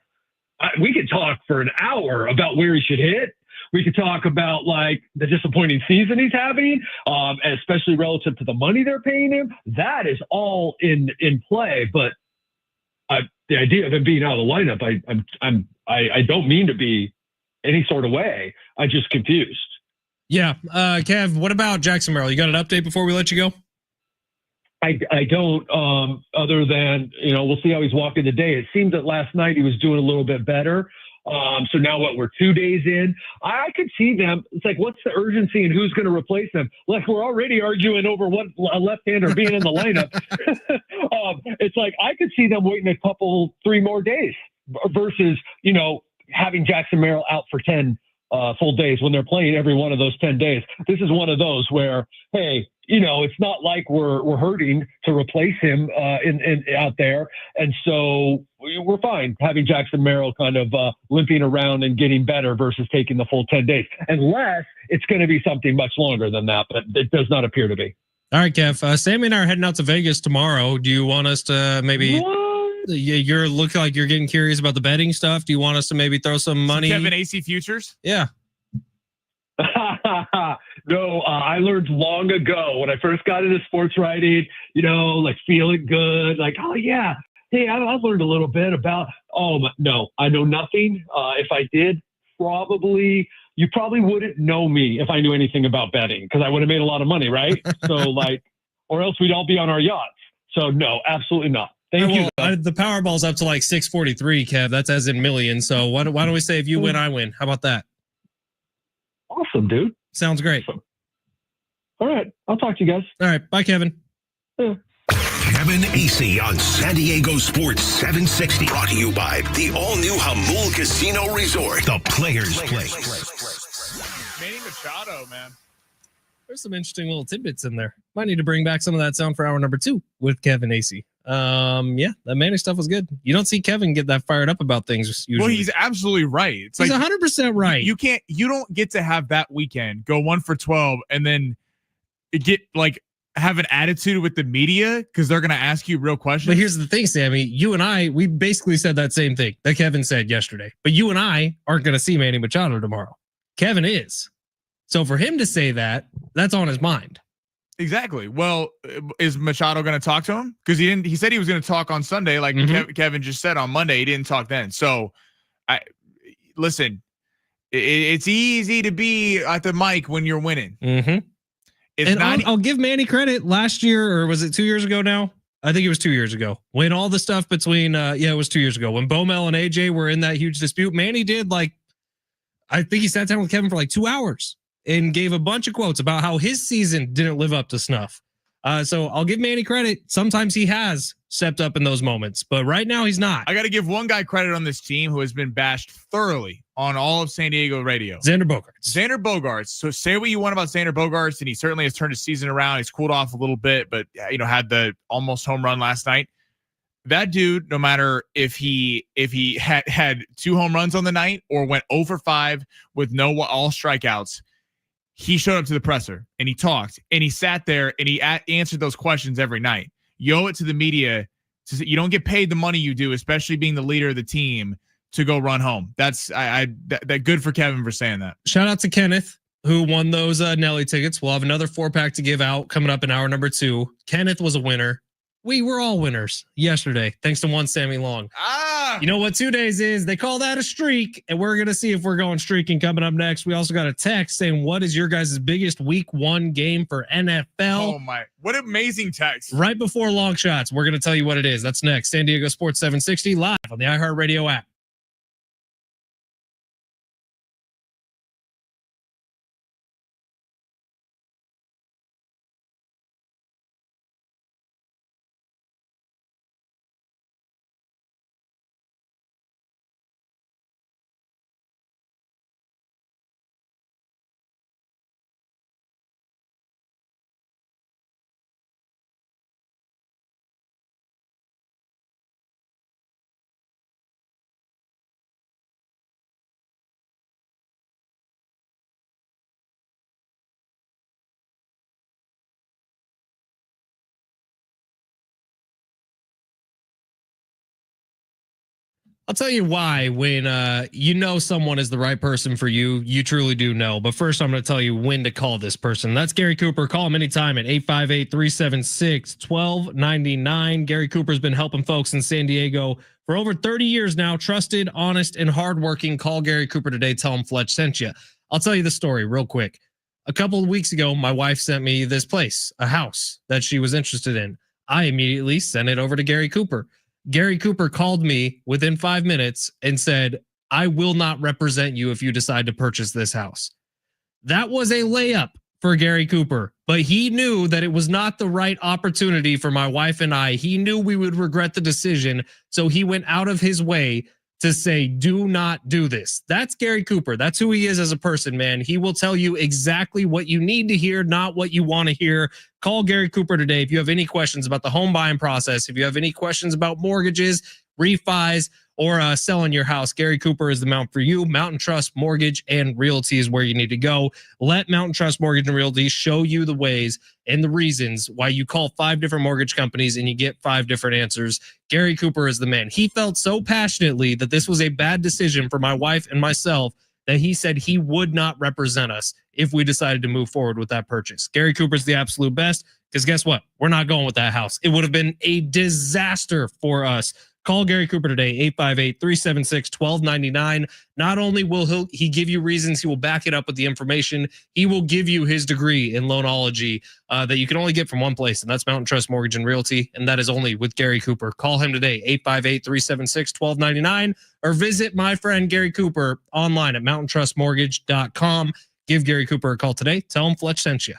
we could talk for an hour about where he should hit. We could talk about like the disappointing season he's having, especially relative to the money they're paying him. That is all in play. But the idea of him being out of the lineup, I don't mean to be any sort of way. I'm just confused. Yeah. Kev, what about Jackson Merrill? You got an update before we let you go? I don't, other than, we'll see how he's walking today. It seemed that last night he was doing a little bit better. So now we're 2 days in. I could see them. It's like, what's the urgency and who's going to replace them? Like, we're already arguing over what a left-hander being in the lineup. It's like, I could see them waiting 3 more days versus, having Jackson Merrill out for 10 full days when they're playing every one of those 10 days. This is one of those where, hey, it's not like we're hurting to replace him in out there. And so we're fine having Jackson Merrill kind of limping around and getting better versus taking the full 10 days, unless it's going to be something much longer than that, but it does not appear to be. All right, Kev. Sammy and I are heading out to Vegas tomorrow. Do you want us to maybe... You're looking like you're getting curious about the betting stuff. Do you want us to maybe throw some money? Kevin Acee futures? Yeah. No, I learned long ago when I first got into sports writing, like feeling good, like, oh yeah, hey, I learned a little bit about, no, I know nothing. If I did, you probably wouldn't know me if I knew anything about betting, because I would have made a lot of money, right? So or else we'd all be on our yachts. So no, absolutely not. Thank you. The Powerball's up to like 643, Kev. That's as in millions. So why don't we say if you win, I win? How about that? Awesome, dude. Sounds great. Awesome. All right. I'll talk to you guys. All right. Bye, Kevin. Yeah. Kevin Acee on San Diego Sports 760. Brought to you by the all-new Jamul Casino Resort. The Players Place. Manny Machado, man. There's some interesting little tidbits in there. Might need to bring back some of that sound for hour number 2 with Kevin Acee. Yeah, that Manny stuff was good. You don't see Kevin get that fired up about things usually. Well, he's absolutely right. He's 100% right. You don't get to have that weekend go 1 for 12 and then get have an attitude with the media because they're going to ask you real questions. But here's the thing, Sammy, you and I, we basically said that same thing that Kevin said yesterday, but you and I aren't going to see Manny Machado tomorrow. Kevin is. So for him to say that, that's on his mind. Exactly. Well, is Machado going to talk to him? Because he said he was going to talk on Sunday, like Kevin just said on Monday. He didn't talk then. So, listen, it's easy to be at the mic when you're winning. Mm-hmm. I'll give Manny credit. Last year, or was it 2 years ago now? I think it was 2 years ago. When all the stuff between, it was 2 years ago. When Bomel and AJ were in that huge dispute, Manny did I think he sat down with Kevin for 2 hours. And gave a bunch of quotes about how his season didn't live up to snuff. So I'll give Manny credit. Sometimes he has stepped up in those moments, but right now he's not. I got to give one guy credit on this team who has been bashed thoroughly on all of San Diego radio. Xander Bogaerts. So say what you want about Xander Bogaerts, and he certainly has turned his season around. He's cooled off a little bit, but had the almost home run last night. That dude, no matter if he had 2 home runs on the night or went 0 for 5 with all strikeouts, he showed up to the presser and he talked and he sat there and he answered those questions every night. You owe it to the media. You don't get paid the money you do, especially being the leader of the team, to go run home. That's that good for Kevin for saying that. Shout out to Kenneth who won those Nelly tickets. We'll have another 4-pack to give out coming up in hour number 2. Kenneth was a winner. We were all winners yesterday, thanks to one Sammy Long. You know what 2 days is? They call that a streak, and we're going to see if we're going streaking coming up next. We also got a text saying, what is your guys' biggest week 1 game for NFL? Oh, my. What amazing text. Right before long shots, we're going to tell you what it is. That's next. San Diego Sports 760 live on the iHeartRadio app. I'll tell you why when someone is the right person for you, you truly do know. But first, I'm going to tell you when to call this person. That's Gary Cooper. Call him anytime at 858-376-1299. Gary Cooper's been helping folks in San Diego for over 30 years now. Trusted, honest, and hardworking. Call Gary Cooper today. Tell him Fletch sent you. I'll tell you the story real quick. A couple of weeks ago, my wife sent me this place, a house that she was interested in. I immediately sent it over to Gary Cooper. Gary Cooper called me within 5 minutes and said, I will not represent you if you decide to purchase this house. That was a layup for Gary Cooper, but he knew that it was not the right opportunity for my wife and I. He knew we would regret the decision, so he went out of his way to say, do not do this. That's Gary Cooper. That's who he is as a person, man. He will tell you exactly what you need to hear, not what you want to hear. Call Gary Cooper today if you have any questions about the home buying process, if you have any questions about mortgages, refis, or selling your house. Gary Cooper is the mount for you. Mountain Trust Mortgage and Realty is where you need to go. Let Mountain Trust Mortgage and Realty show you the ways and the reasons why you call 5 different mortgage companies and you get 5 different answers. Gary Cooper is the man. He felt so passionately that this was a bad decision for my wife and myself that he said he would not represent us if we decided to move forward with that purchase. Gary Cooper's the absolute best, because guess what? We're not going with that house. It would have been a disaster for us. Call Gary Cooper today, 858-376-1299. Not only will he give you reasons, he will back it up with the information. He will give you his degree in loanology that you can only get from one place, and that's Mountain Trust Mortgage and Realty, and that is only with Gary Cooper. Call him today, 858-376-1299, or visit my friend Gary Cooper online at mountaintrustmortgage.com. Give Gary Cooper a call today. Tell him Fletch sent you.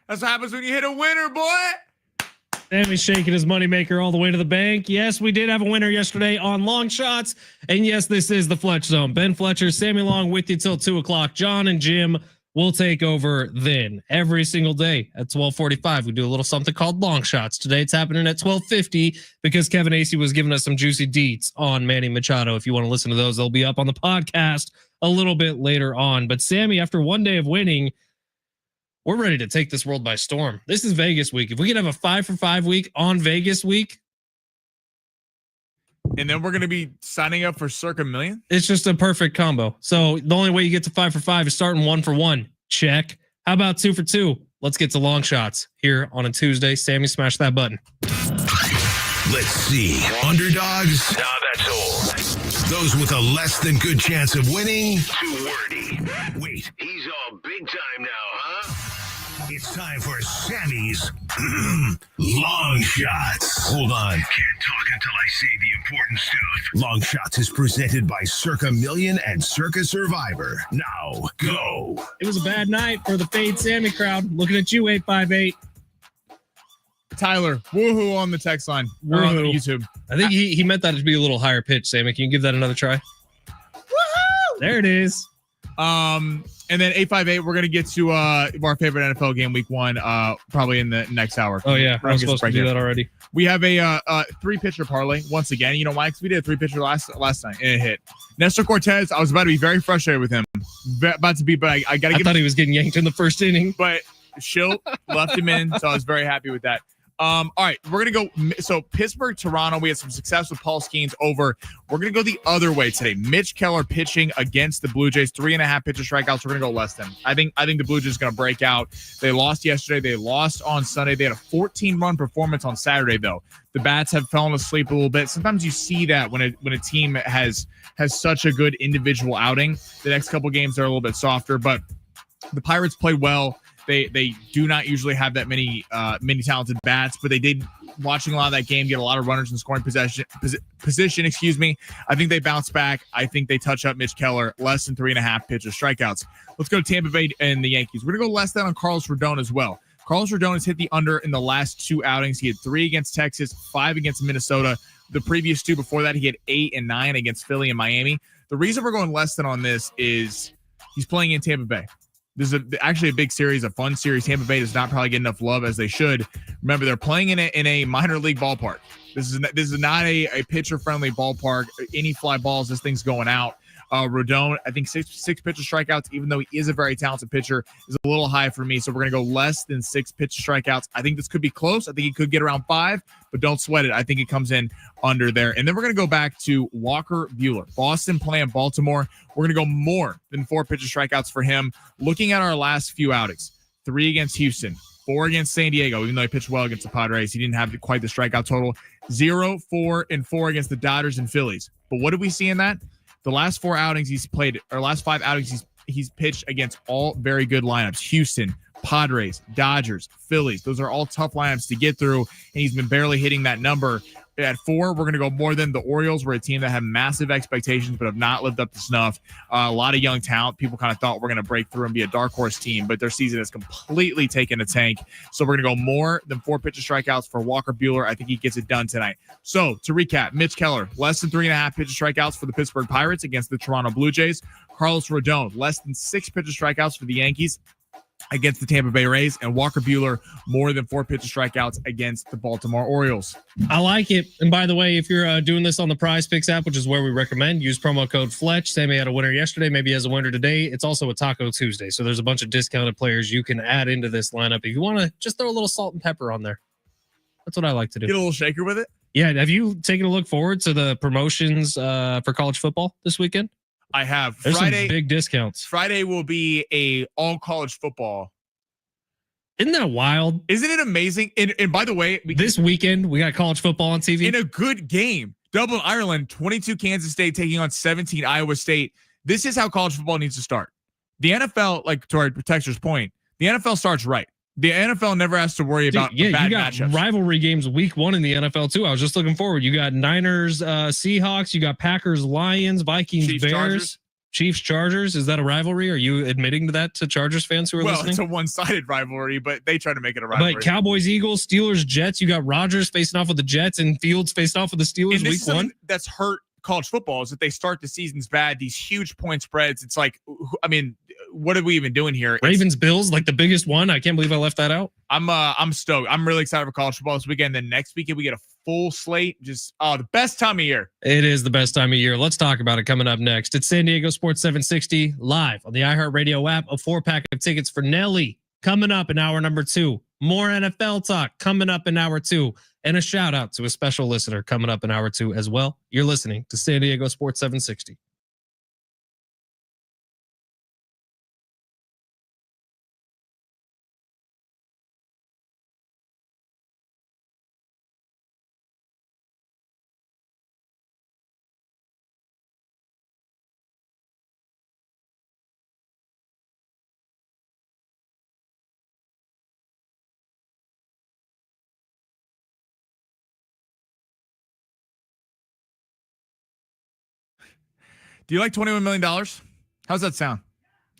That's what happens when you hit a winner, boy. Sammy's shaking his moneymaker all the way to the bank. Yes, we did have a winner yesterday on long shots. And yes, this is the Fletch Zone. Ben Fletcher, Sammy Long with you till 2 o'clock. John and Jim will take over then every single day at 12:45. We do a little something called long shots. Today it's happening at 12:50 because Kevin Acee was giving us some juicy deets on Manny Machado. If you want to listen to those, they'll be up on the podcast a little bit later on. But Sammy, after one day of winning, we're ready to take this world by storm. This is Vegas week. If we could have a 5 for 5 week on Vegas week, And then we're going to be signing up for circa million. It's just a perfect combo. So the only way you get to 5 for 5 is starting 1 for 1. Check. How about 2 for 2? Let's get to long shots here on a Tuesday. Sammy, smash that button. Let's see. Underdogs? Nah, that's old. Those with a less than good chance of winning? Too wordy. Wait, he's all big time now, huh? It's time for Sammy's Long Shots. Hold on. Can't talk until I say the important stuff. Long Shots is presented by Circa Million and Circa Survivor. Now, go. It was a bad night for the Fade Sammy crowd. Looking at you, 858. Tyler, woohoo on the text line. We're on YouTube. I think he meant that to be a little higher pitch, Sammy. Can you give that another try? Woohoo! There it is. And then 858, we're gonna get to our favorite NFL game, Week 1, probably in the next hour. Oh yeah, I was supposed to do that already. We have a 3-pitcher parlay once again. You know why? Because we did a 3-pitcher last time and it hit. Nestor Cortez, I was about to be very frustrated with him, but I gotta. I thought he was getting yanked in the first inning, but Schilt left him in, so I was very happy with that. All right, we're gonna go. So Pittsburgh, Toronto. We had some success with Paul Skeens over. We're gonna go the other way today. Mitch Keller pitching against the Blue Jays. 3.5 pitcher strikeouts. We're gonna go less than. I think the Blue Jays gonna break out. They lost yesterday. They lost on Sunday. They had a 14-run performance on Saturday though. The bats have fallen asleep a little bit. Sometimes you see that when a team has such a good individual outing. The next couple games are a little bit softer, but the Pirates played well. They do not usually have that many talented bats, but they did, watching a lot of that game, get a lot of runners in scoring position. Excuse me. I think they bounce back. I think they touch up Mitch Keller, less than 3.5 pitcher strikeouts. Let's go to Tampa Bay and the Yankees. We're going to go less than on Carlos Rodon as well. Carlos Rodon has hit the under in the last 2 outings. He had 3 against Texas, 5 against Minnesota. The previous 2 before that, he had 8 and 9 against Philly and Miami. The reason we're going less than on this is he's playing in Tampa Bay. This is actually a big series, a fun series. Tampa Bay does not probably get enough love as they should. Remember, they're playing in a minor league ballpark. This is not a pitcher-friendly ballpark. Any fly balls, this thing's going out. Rodon, I think six pitcher strikeouts, even though he is a very talented pitcher, is a little high for me. So we're going to go less than 6 pitcher strikeouts. I think this could be close. I think he could get around 5, but don't sweat it. I think it comes in under there. And then we're going to go back to Walker Buehler. Boston playing Baltimore. We're going to go more than 4 pitcher strikeouts for him. Looking at our last few outings, 3 against Houston, 4 against San Diego, even though he pitched well against the Padres. He didn't have quite the strikeout total. 0, 4, and 4 against the Dodgers and Phillies. But what did we see in that? The last 4 outings he's played, or last 5 outings he's pitched against all very good lineups. Houston, Padres, Dodgers, Phillies. Those are all tough lineups to get through, and he's been barely hitting that number. At 4, we're going to go more than the Orioles. We're a team that have massive expectations but have not lived up to snuff. A lot of young talent. People kind of thought we're going to break through and be a dark horse team, but their season has completely taken a tank. So we're going to go more than 4 pitcher strikeouts for Walker Buehler. I think he gets it done tonight. So to recap, Mitch Keller, less than 3.5 pitcher strikeouts for the Pittsburgh Pirates against the Toronto Blue Jays. Carlos Rodon, less than 6 pitcher strikeouts for the Yankees against the Tampa Bay Rays, and Walker Buehler, more than 4 pitcher strikeouts against the Baltimore Orioles. I like it. And by the way, if you're doing this on the Prize Picks app, which is where we recommend, use promo code Fletch. Sammy had a winner yesterday. Maybe he has a winner today. It's also a Taco Tuesday. So there's a bunch of discounted players you can add into this lineup. If you want to just throw a little salt and pepper on there. That's what I like to do. Get a little shaker with it. Yeah. Have you taken a look forward to the promotions for college football this weekend? I have. There's Friday, some big discounts. Friday will be a all college football. Isn't that wild? Isn't it amazing? And by the way, this weekend we got college football on TV in a good game. Dublin, Ireland, 22 Kansas State taking on 17 Iowa State. This is how college football needs to start. The NFL, like to our texter's point, the NFL starts right. The NFL never has to worry about bad you got matchups. Rivalry games week 1 in the NFL too. I was just looking forward. You got Niners, Seahawks. You got Packers, Lions, Vikings, Chiefs, Bears, Chargers. Chiefs, Chargers. Is that a rivalry? Are you admitting to that to Chargers fans who are listening? It's a one-sided rivalry, but they try to make it a rivalry. But Cowboys, Eagles, Steelers, Jets. You got Rodgers facing off with the Jets and Fields facing off with the Steelers week 1. That's hurt college football is that they start the seasons bad. These huge point spreads. It's like, I mean, what are we even doing here? Ravens, Bills, like the biggest one. I can't believe I left that out. I'm stoked. I'm really excited for college football this weekend. Then next weekend we get a full slate. Just the best time of year. It is the best time of year. Let's talk about it coming up next. It's San Diego Sports 760 live on the iHeartRadio app. A 4-pack of tickets for Nelly coming up in hour number 2. More NFL talk coming up in hour 2. and a shout out to a special listener coming up in hour 2 as well. You're listening to San Diego Sports 760. Do you like $21 million? How's that sound?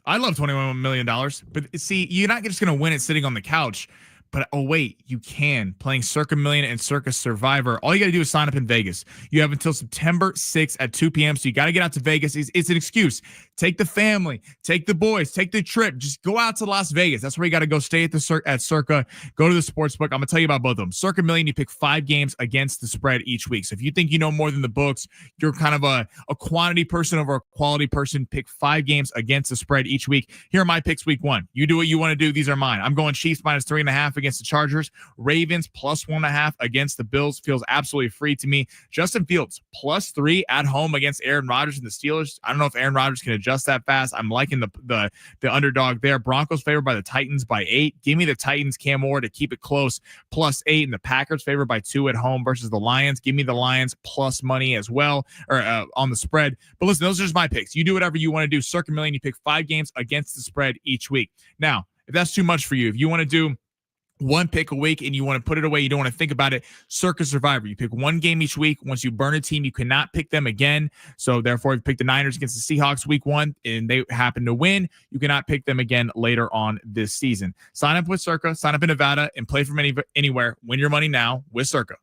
I love $21 million, but see, you're not just going to win it sitting on the couch. But oh wait, you can playing Circa Million and Circa Survivor. All you got to do is sign up in Vegas. You have until September 6th at 2 p.m. So you got to get out to Vegas. It's an excuse. Take the family, take the boys, take the trip. Just go out to Las Vegas. That's where you got to go. Stay at the at Circa. Go to the sports book. I'm gonna tell you about both of them. Circa Million, you pick 5 games against the spread each week. So if you think you know more than the books, you're kind of a quantity person over a quality person. Pick 5 games against the spread each week. Here are my picks week 1. You do what you want to do. These are mine. I'm going Chiefs minus 3.5 against the Chargers. Ravens plus 1.5 against the Bills feels absolutely free to me. Justin Fields plus 3 at home against Aaron Rodgers and the Steelers. I don't know if Aaron Rodgers can adjust that fast. I'm liking the underdog there. Broncos favored by the Titans by 8. Give me the Titans, Cam Moore, to keep it close, plus 8. And the Packers favored by 2 at home versus the Lions. Give me the Lions plus money as well, or on the spread. But listen, those are just my picks. You do whatever you want to do. Circa Million, you pick 5 games against the spread each week. Now, if that's too much for you, if you want to do 1 pick a week and you want to put it away, you don't want to think about it, Circa Survivor. You pick 1 game each week. Once you burn a team, you cannot pick them again. So therefore, if you pick the Niners against the Seahawks week 1 and they happen to win, you cannot pick them again later on this season. Sign up with Circa, sign up in Nevada, and play from anywhere. Win your money now with Circa.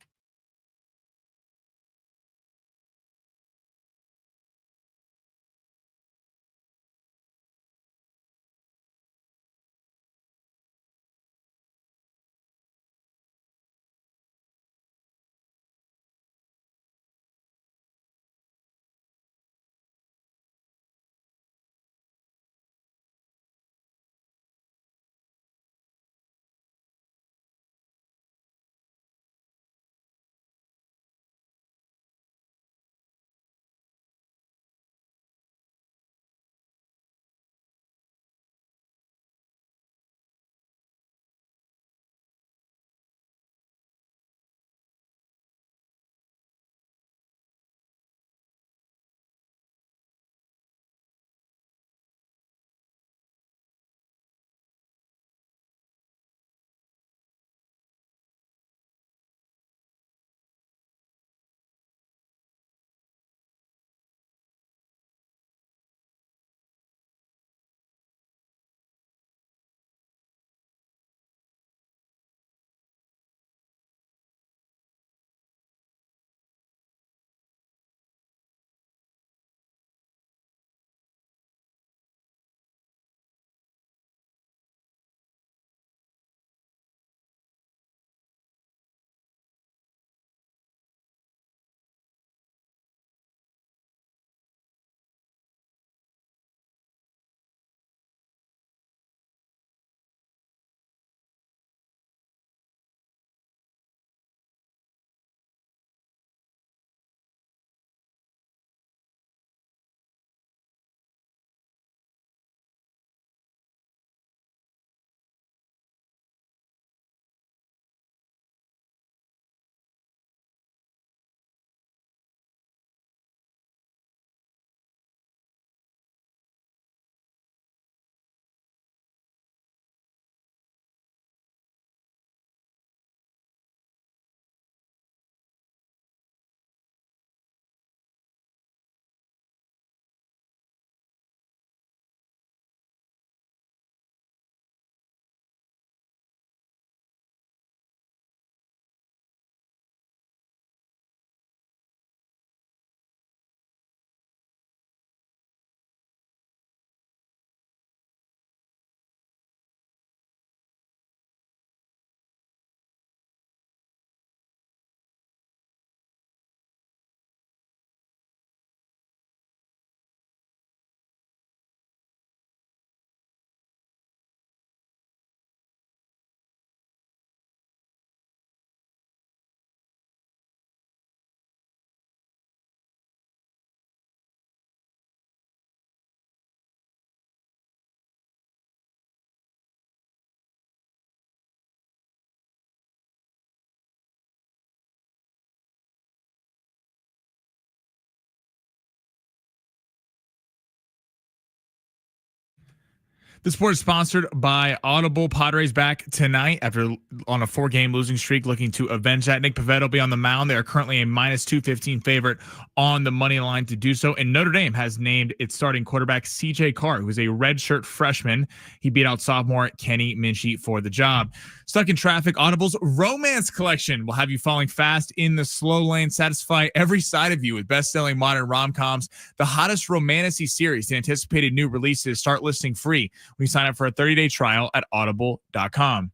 The sport is sponsored by Audible. Padres back tonight after on a 4-game losing streak, looking to avenge that. Nick Pivetta will be on the mound. They are currently a minus 215 favorite on the money line to do so. And Notre Dame has named its starting quarterback CJ Carr, who is a redshirt freshman. He beat out sophomore Kenny Minchie for the job. Stuck in traffic, Audible's romance collection will have you falling fast in the slow lane. Satisfy every side of you with best-selling modern rom-coms. The hottest romantasy series and anticipated new releases start listing free when you sign up for a 30-day trial at audible.com.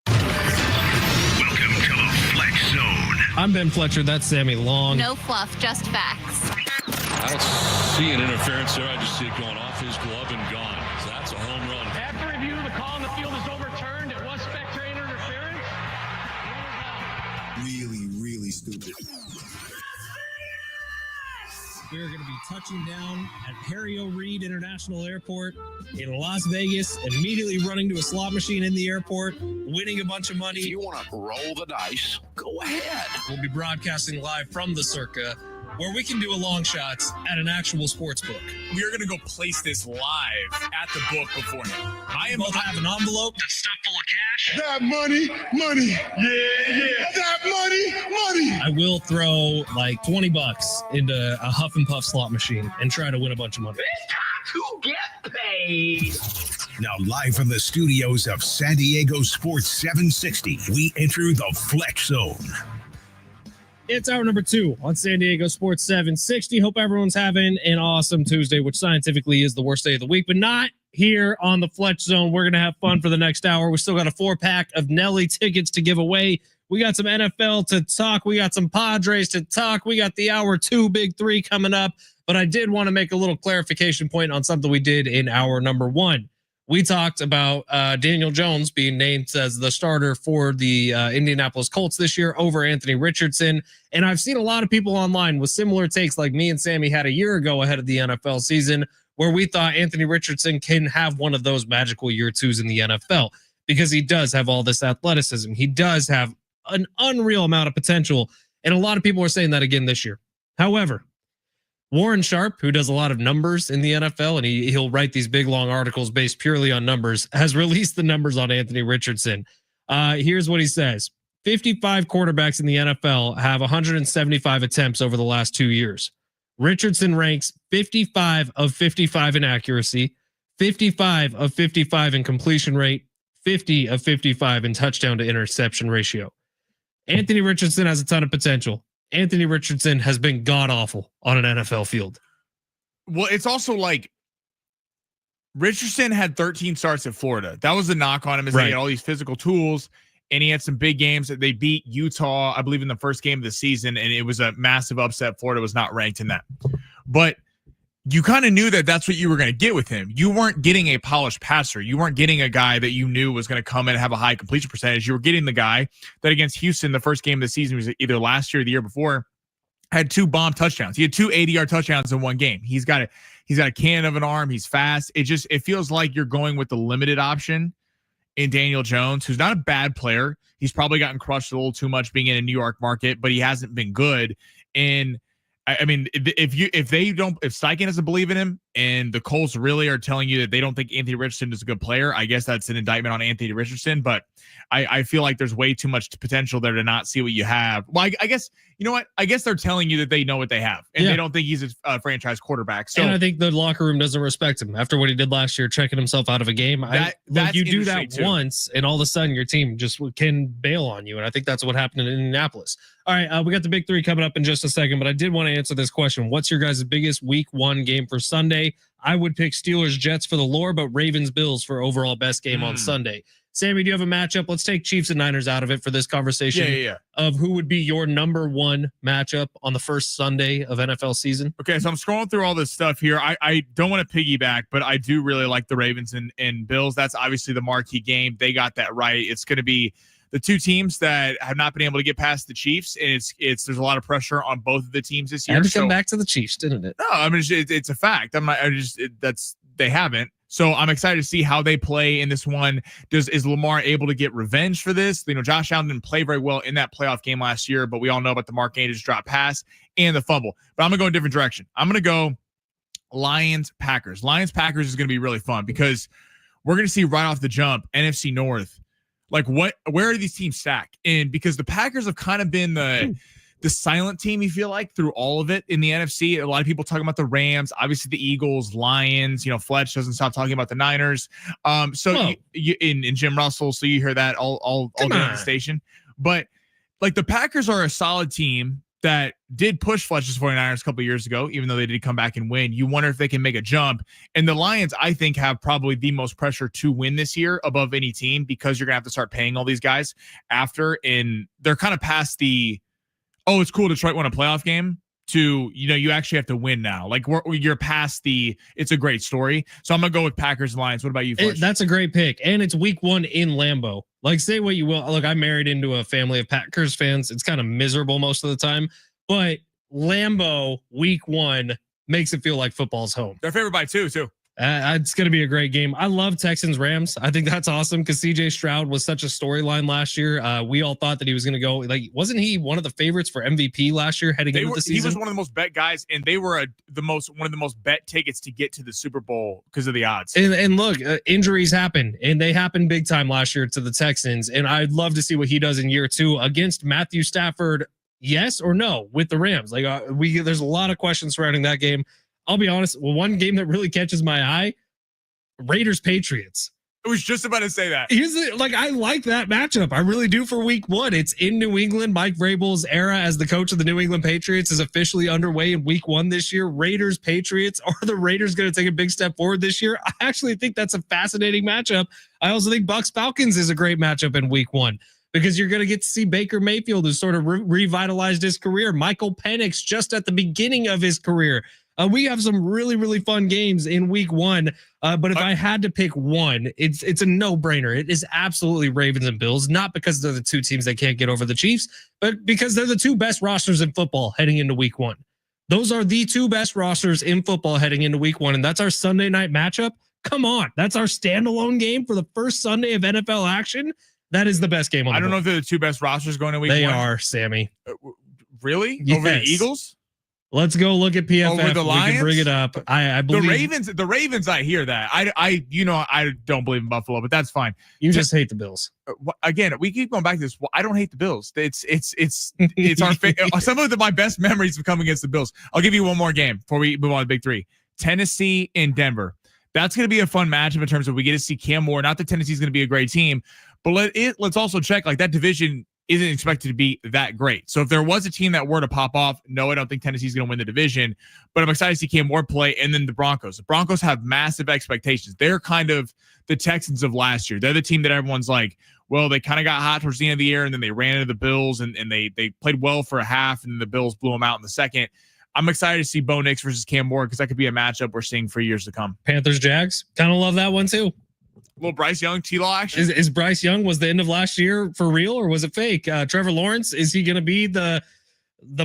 Welcome to the Fletch Zone. I'm Ben Fletcher. That's Sammy Long. No fluff, just facts. I don't see an interference there. I just see it going off his glove and gone. So that's a home run. After review, the call on the field is overturned. It was spectator interference. Really stupid. We're going to be touching down at Harry O'Reed International Airport in Las Vegas, immediately running to a slot machine in the airport, winning a bunch of money. If you want to roll the dice, go ahead. We'll be broadcasting live from the Circa, where we can do a long shots at an actual sports book. We are going to go place this live at the book beforehand. I am Both have an envelope that's stuffed full of cash. That money. Yeah. That money. I will throw like $20 into a Huff and Puff slot machine and try to win a bunch of money. It's time to get paid. Now, live from the studios of San Diego Sports 760, we enter the Fletch Zone. It's hour number 2 on San Diego Sports 760. Hope everyone's having an awesome Tuesday, which scientifically is the worst day of the week, but not here on the Fletch Zone. We're going to have fun for the next hour. We still got a 4-pack of Nelly tickets to give away. We got some NFL to talk. We got some Padres to talk. We got the hour 2 big 3 coming up, but I did want to make a little clarification point on something we did in hour number 1. We talked about Daniel Jones being named as the starter for the Indianapolis Colts this year over Anthony Richardson. And I've seen a lot of people online with similar takes like me and Sammy had a year ago ahead of the NFL season, where we thought Anthony Richardson can have one of those magical year 2s in the NFL because he does have all this athleticism. He does have an unreal amount of potential. And a lot of people are saying that again this year. However, Warren Sharp, who does a lot of numbers in the NFL, and he'll write these big, long articles based purely on numbers, has released the numbers on Anthony Richardson. Here's what he says. 55 quarterbacks in the NFL have 175 attempts over the last 2 years. Richardson ranks 55 of 55 in accuracy, 55 of 55 in completion rate, 50 of 55 in touchdown to interception ratio. Anthony Richardson has a ton of potential. Anthony Richardson has been god-awful on an NFL field. Well, it's also like Richardson had 13 starts at Florida. That was the knock on him, is he had all these physical tools, and he had some big games. They beat Utah, I believe, in the first game of the season, and it was a massive upset. Florida was not ranked in that. But you kind of knew that that's what you were going to get with him. You weren't getting a polished passer. You weren't getting a guy that you knew was going to come in and have a high completion percentage. You were getting the guy that against Houston, the first game of the season, was either last year or the year before, had 2 bomb touchdowns. He had 2 80-yard touchdowns in one game. He's got a cannon of an arm. He's fast. It feels like you're going with the limited option in Daniel Jones, who's not a bad player. He's probably gotten crushed a little too much being in a New York market, but he hasn't been good. And I mean, if Steichen doesn't believe in him and the Colts really are telling you that they don't think Anthony Richardson is a good player, I guess that's an indictment on Anthony Richardson. But I feel like there's way too much potential there to not see what you have. Well, I guess, you know what? I guess they're telling you that they know what they have and they don't think he's a franchise quarterback. So, and I think the locker room doesn't respect him after what he did last year, checking himself out of a game. You do that once and all of a sudden your team just can bail on you. And I think that's what happened in Indianapolis. All right, we got the big 3 coming up in just a second, but I did want to answer this question. What's your guys' biggest week 1 game for Sunday? I would pick Steelers-Jets for the lore, but Ravens-Bills for overall best game on Sunday. Sammy, do you have a matchup? Let's take Chiefs and Niners out of it for this conversation of who would be your number 1 matchup on the first Sunday of NFL season. Okay, so I'm scrolling through all this stuff here. I don't want to piggyback, but I do really like the Ravens and Bills. That's obviously the marquee game. They got that right. It's going to be the 2 teams that have not been able to get past the Chiefs, and there's a lot of pressure on both of the teams this year. Had to come back to the Chiefs, didn't it? No, I mean it's a fact. They haven't. So I'm excited to see how they play in this one. Is Lamar able to get revenge for this? Josh Allen didn't play very well in that playoff game last year, but we all know about the Mark Andrews drop pass and the fumble. But I'm going to go in a different direction. I'm going to go Lions-Packers. Lions-Packers is going to be really fun because we're going to see right off the jump NFC North. Like where are these teams stacked? And because the Packers have kind of been the silent team, you feel like, through all of it in the NFC. A lot of people talking about the Rams, obviously the Eagles, Lions, Fletch doesn't stop talking about the Niners. So in Jim Russell, so you hear that all day on the station. But like the Packers are a solid team that did push Fletch's 49ers a couple of years ago, even though they did come back and win. You wonder if they can make a jump. And the Lions, I think, have probably the most pressure to win this year above any team because you're going to have to start paying all these guys after. And they're kind of past the, oh, it's cool Detroit won a playoff game to, you actually have to win now. Like you're past the, it's a great story. So I'm going to go with Packers and Lions. What about you, Fletch? That's a great pick. And it's week 1 in Lambeau. Like, say what you will. Look, I married into a family of Packers fans. It's kind of miserable most of the time, but Lambeau week 1 makes it feel like football's home. They're favored by 2 too. It's going to be a great game. I love Texans Rams. I think that's awesome because CJ Stroud was such a storyline last year. We all thought that he was going to go. Like, wasn't he one of the favorites for MVP last year heading into the season? He was one of the most bet guys, and they were one of the most bet tickets to get to the Super Bowl because of the odds. And look, injuries happen, and they happened big time last year to the Texans. And I'd love to see what he does in year 2 against Matthew Stafford. Yes or no with the Rams? Like there's a lot of questions surrounding that game. I'll be honest. Well, one game that really catches my eye, Raiders Patriots. I was just about to say that. I like that matchup. I really do for week 1. It's in New England. Mike Vrabel's era as the coach of the New England Patriots is officially underway in week 1 this year. Raiders Patriots. Are the Raiders going to take a big step forward this year? I actually think that's a fascinating matchup. I also think Bucs Falcons is a great matchup in week 1. Because you're going to get to see Baker Mayfield, who sort of revitalized his career. Michael Penix just at the beginning of his career. We have some really, really fun games in week 1. But if I had to pick one, it's a no-brainer. It is absolutely Ravens and Bills, not because they're the 2 teams that can't get over the Chiefs, but because they're the 2 best rosters in football heading into week 1. Those are the 2 best rosters in football heading into week 1, and that's our Sunday night matchup. Come on. That's our standalone game for the first Sunday of NFL action. That is the best game on the board. I don't know if they're the 2 best rosters going to week 1. They are, Sammy. Really? Yes. Over the Eagles? Let's go look at PFF. Over the Lions? We can bring it up. I believe the Ravens. I hear that. I don't believe in Buffalo, but that's fine. You just hate the Bills. Again, we keep going back to this. Well, I don't hate the Bills. It's our some of my best memories of coming against the Bills. I'll give you one more game before we move on to the big 3. Tennessee and Denver. That's going to be a fun matchup in terms of we get to see Cam Moore. Not that Tennessee's going to be a great team, but let's also check, like, that division isn't expected to be that great. So if there was a team that were to pop off, no, I don't think Tennessee's going to win the division, but I'm excited to see Cam Moore play. And then the Broncos. The Broncos have massive expectations. They're kind of the Texans of last year. They're the team that everyone's like, well, they kind of got hot towards the end of the year, and then they ran into the Bills, and they played well for a half, and the Bills blew them out in the second. I'm excited to see Bo Nix versus Cam Moore because that could be a matchup we're seeing for years to come. Panthers, Jags. Kind of love that one too. Little Bryce Young, T-Law action. Is Bryce Young, was the end of last year for real, or was it fake? Trevor Lawrence, is he going to be the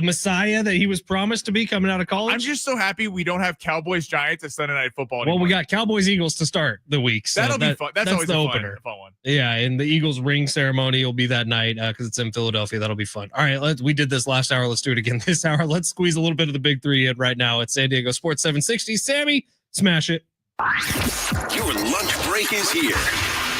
messiah that he was promised to be coming out of college? I'm just so happy we don't have Cowboys Giants as Sunday Night Football anymore. Well, we got Cowboys Eagles to start the week. So that'll be fun. That's always the a opener. Fun one. Yeah, and the Eagles ring ceremony will be that night because it's in Philadelphia. That'll be fun. All right, we did this last hour. Let's do it again this hour. Let's squeeze a little bit of the big 3 in right now. It's San Diego Sports 760. Sammy, smash it. Your lunch break is here.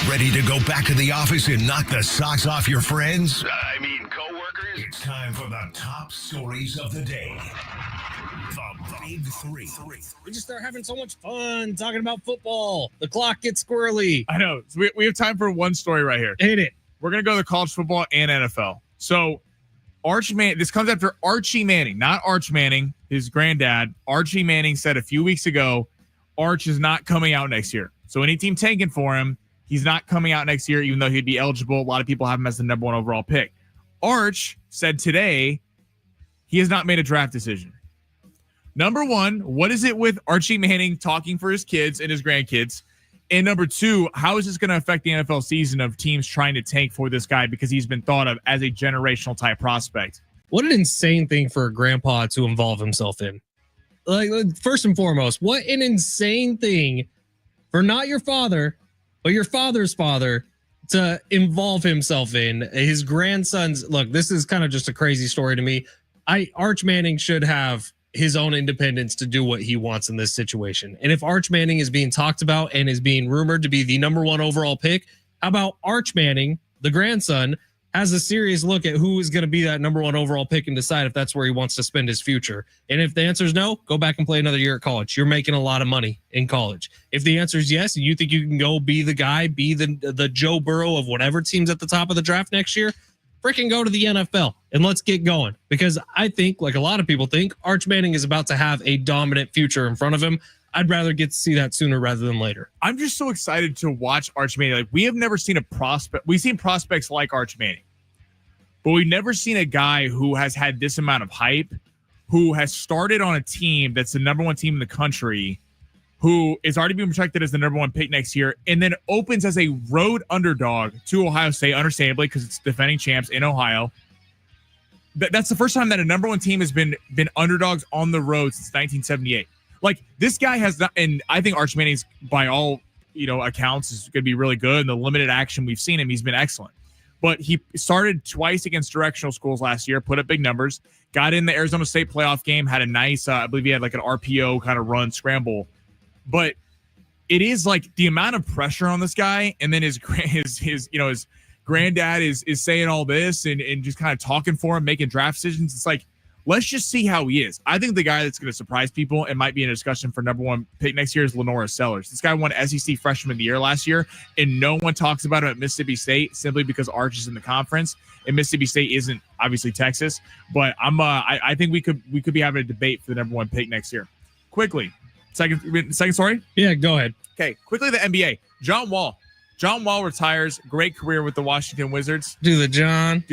Ready to go back to the office and knock the socks off your friends? I mean, coworkers? It's time for the top stories of the day. The Big 3. We just start having so much fun talking about football. The clock gets squirrely. I know. So we have time for one story right here. Hit it. We're going to go to college football and NFL. So this comes after Archie Manning, not Arch Manning, his granddad. Archie Manning said a few weeks ago, Arch is not coming out next year. So any team tanking for him, he's not coming out next year, even though he'd be eligible. A lot of people have him as the number 1 overall pick. Arch said today he has not made a draft decision. Number 1, what is it with Archie Manning talking for his kids and his grandkids? And number 2, how is this going to affect the NFL season of teams trying to tank for this guy because he's been thought of as a generational type prospect? What an insane thing for a grandpa to involve himself in. Like, first and foremost, what an insane thing for not your father, but your father's father to involve himself in his grandson's. Look, this is kind of just a crazy story to me. Arch Manning should have his own independence to do what he wants in this situation. And if Arch Manning is being talked about and is being rumored to be the number 1 overall pick, how about Arch Manning, the grandson, has a serious look at who is going to be that number 1 overall pick and decide if that's where he wants to spend his future. And if the answer is no, go back and play another year at college. You're making a lot of money in college. If the answer is yes, and you think you can go be the guy, be the Joe Burrow of whatever team's at the top of the draft next year, freaking go to the NFL and let's get going. Because I think, like a lot of people think, Arch Manning is about to have a dominant future in front of him. I'd rather get to see that sooner rather than later. I'm just so excited to watch Arch Manning. Like, we have never seen a prospect. We've seen prospects like Arch Manning, but we've never seen a guy who has had this amount of hype, who has started on a team that's the number 1 team in the country, who is already being projected as the number 1 pick next year, and then opens as a road underdog to Ohio State, understandably, because it's defending champs in Ohio. That's the first time that a number 1 team has been underdogs on the road since 1978. Like, this guy has not, and I think Arch Manning's, by all accounts, is going to be really good. In the limited action we've seen him, he's been excellent. But he started twice against directional schools last year, put up big numbers, got in the Arizona State playoff game, had a nice, I believe he had like an RPO kind of run scramble. But it is like the amount of pressure on this guy, and then his granddad is saying all this and just kind of talking for him, making draft decisions. It's like, let's just see how he is. I think the guy that's going to surprise people and might be in a discussion for number 1 pick next year is Lenora Sellers. This guy won SEC Freshman of the Year last year, and no one talks about him at Mississippi State simply because Arch is in the conference, and Mississippi State isn't obviously Texas. But I think we could be having a debate for the number 1 pick next year. Quickly, second story. Yeah, go ahead. Okay, quickly the NBA. John Wall. John Wall retires. Great career with the Washington Wizards. Do the John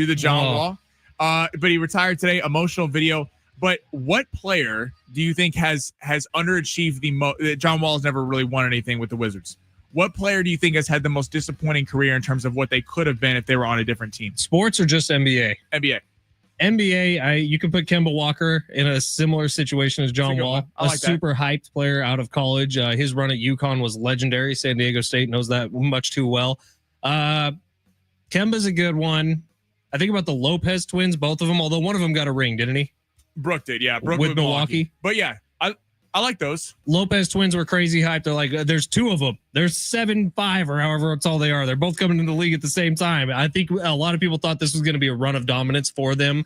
Wall. But he retired today. Emotional video. But what player do you think has underachieved the most? John Wall has never really won anything with the Wizards. What player do you think has had the most disappointing career in terms of what they could have been if they were on a different team? Sports or just NBA? NBA, you can put Kemba Walker in a similar situation as John Wall, a super hyped player out of college. His run at UConn was legendary. San Diego State knows that much too well. Kemba's a good one. I think about the Lopez twins, both of them, although one of them got a ring, didn't he? Brooke did, yeah. Brooke with Milwaukee. But yeah, I like those. Lopez twins were crazy hyped. They're like, there's 2 of them. There's 7'5" or however tall they are. They're both coming into the league at the same time. I think a lot of people thought this was going to be a run of dominance for them.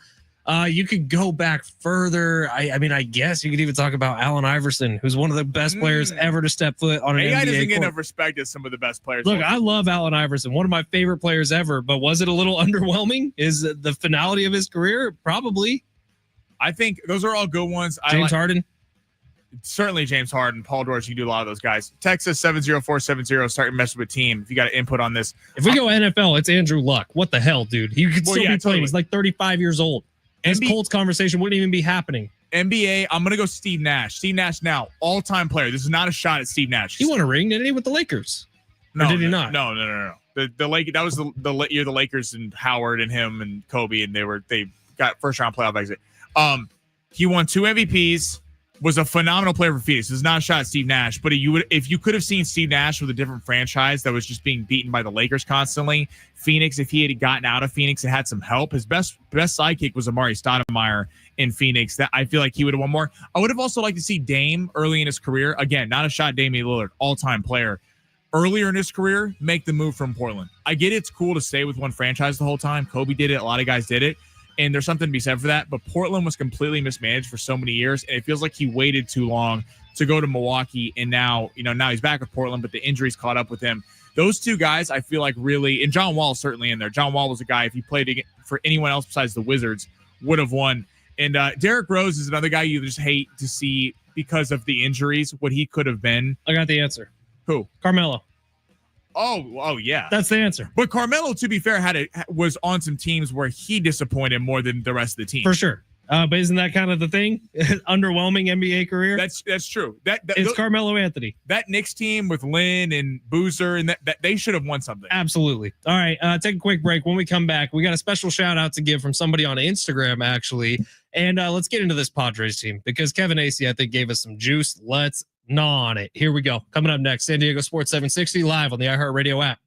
You could go back further. I mean, I guess you could even talk about Allen Iverson, who's one of the best players ever to step foot on an NBA guy doesn't court. get enough respect as some of the best players. Look, I love Allen Iverson, one of my favorite players ever, but was it a little underwhelming? Is the finality of his career? Probably. I think those are all good ones. James Harden? Certainly James Harden, Paul George, you do a lot of those guys. Texas 70470, start messing with team. If you got an input on this. If we go NFL, it's Andrew Luck. What the hell, dude? He could still be playing. Totally. He's like 35 years old. This Colts conversation wouldn't even be happening. NBA, I'm going to go Steve Nash. Steve Nash now, all-time player. This is not a shot at Steve Nash. He won a ring, didn't he, with the Lakers? No, or did he not? No. The Lake, that was the year the Lakers and Howard and him and Kobe, and they got first-round playoff exit. He won 2 MVPs, was a phenomenal player for Phoenix. This is not a shot at Steve Nash, but if you could have seen Steve Nash with a different franchise that was just being beaten by the Lakers constantly, Phoenix, if he had gotten out of Phoenix and had some help, his best sidekick was Amari Stoudemire in Phoenix. That I feel like he would have won more. I would have also liked to see Dame early in his career. Again, not a shot at Damian Lillard, all-time player. Earlier in his career, make the move from Portland. I get it's cool to stay with one franchise the whole time. Kobe did it. A lot of guys did it. And there's something to be said for that. But Portland was completely mismanaged for so many years. And it feels like he waited too long to go to Milwaukee. And now he's back with Portland, but the injuries caught up with him. Those 2 guys, I feel like really, and John Wall is certainly in there. John Wall was a guy, if he played for anyone else besides the Wizards, would have won. And Derrick Rose is another guy you just hate to see because of the injuries, what he could have been. I got the answer. Who? Carmelo. Oh yeah. That's the answer. But Carmelo, to be fair, was on some teams where he disappointed more than the rest of the team. For sure. But isn't that kind of the thing? Underwhelming NBA career? That's true. It's Carmelo Anthony. That Knicks team with Lynn and Boozer, and that they should have won something. Absolutely. All right, take a quick break. When we come back, we got a special shout out to give from somebody on Instagram, actually. And let's get into this Padres team because Kevin Acee, I think, gave us some juice. Let's Gnaw on it. Here we go. Coming up next, San Diego Sports 760 live on the iHeartRadio app.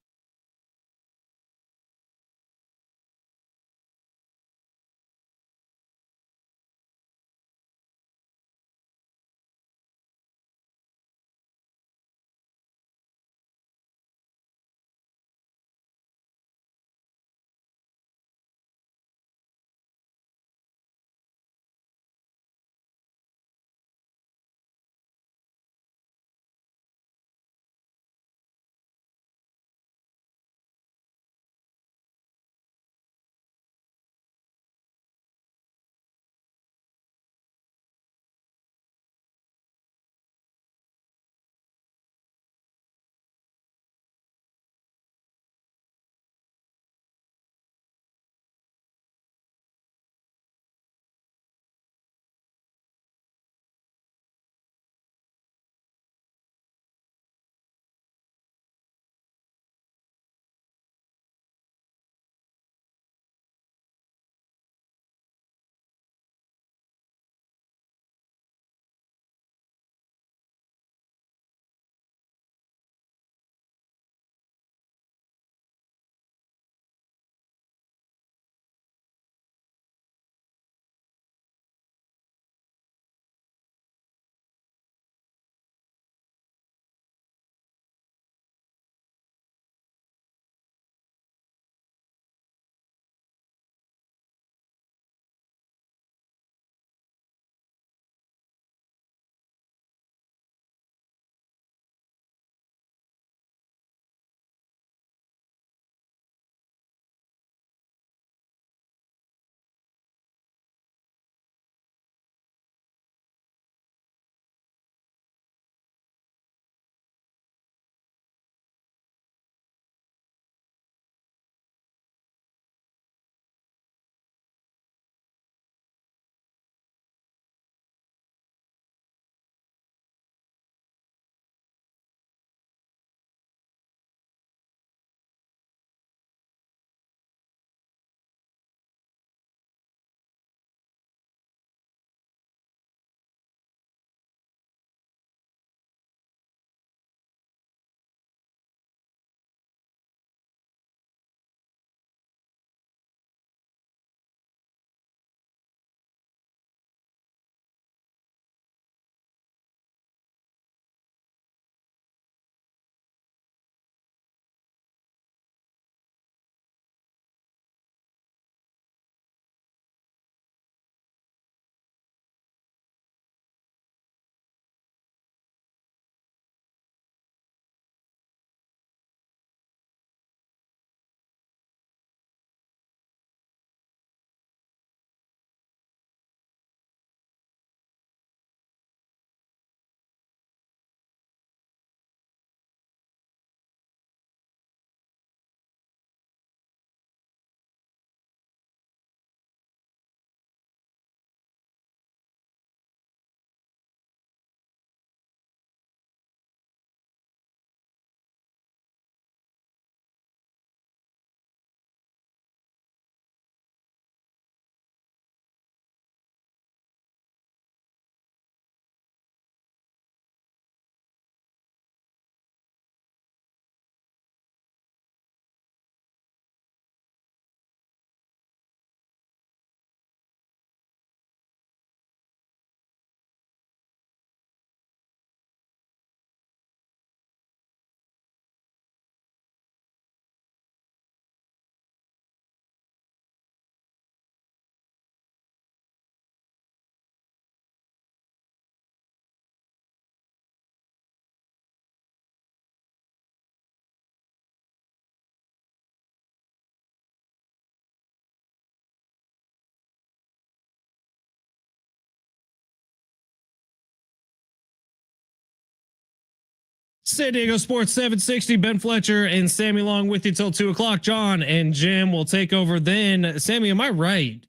San Diego Sports 760, Ben Fletcher and Sammy Long with you till 2 o'clock. John and Jim will take over then. Sammy, am I right?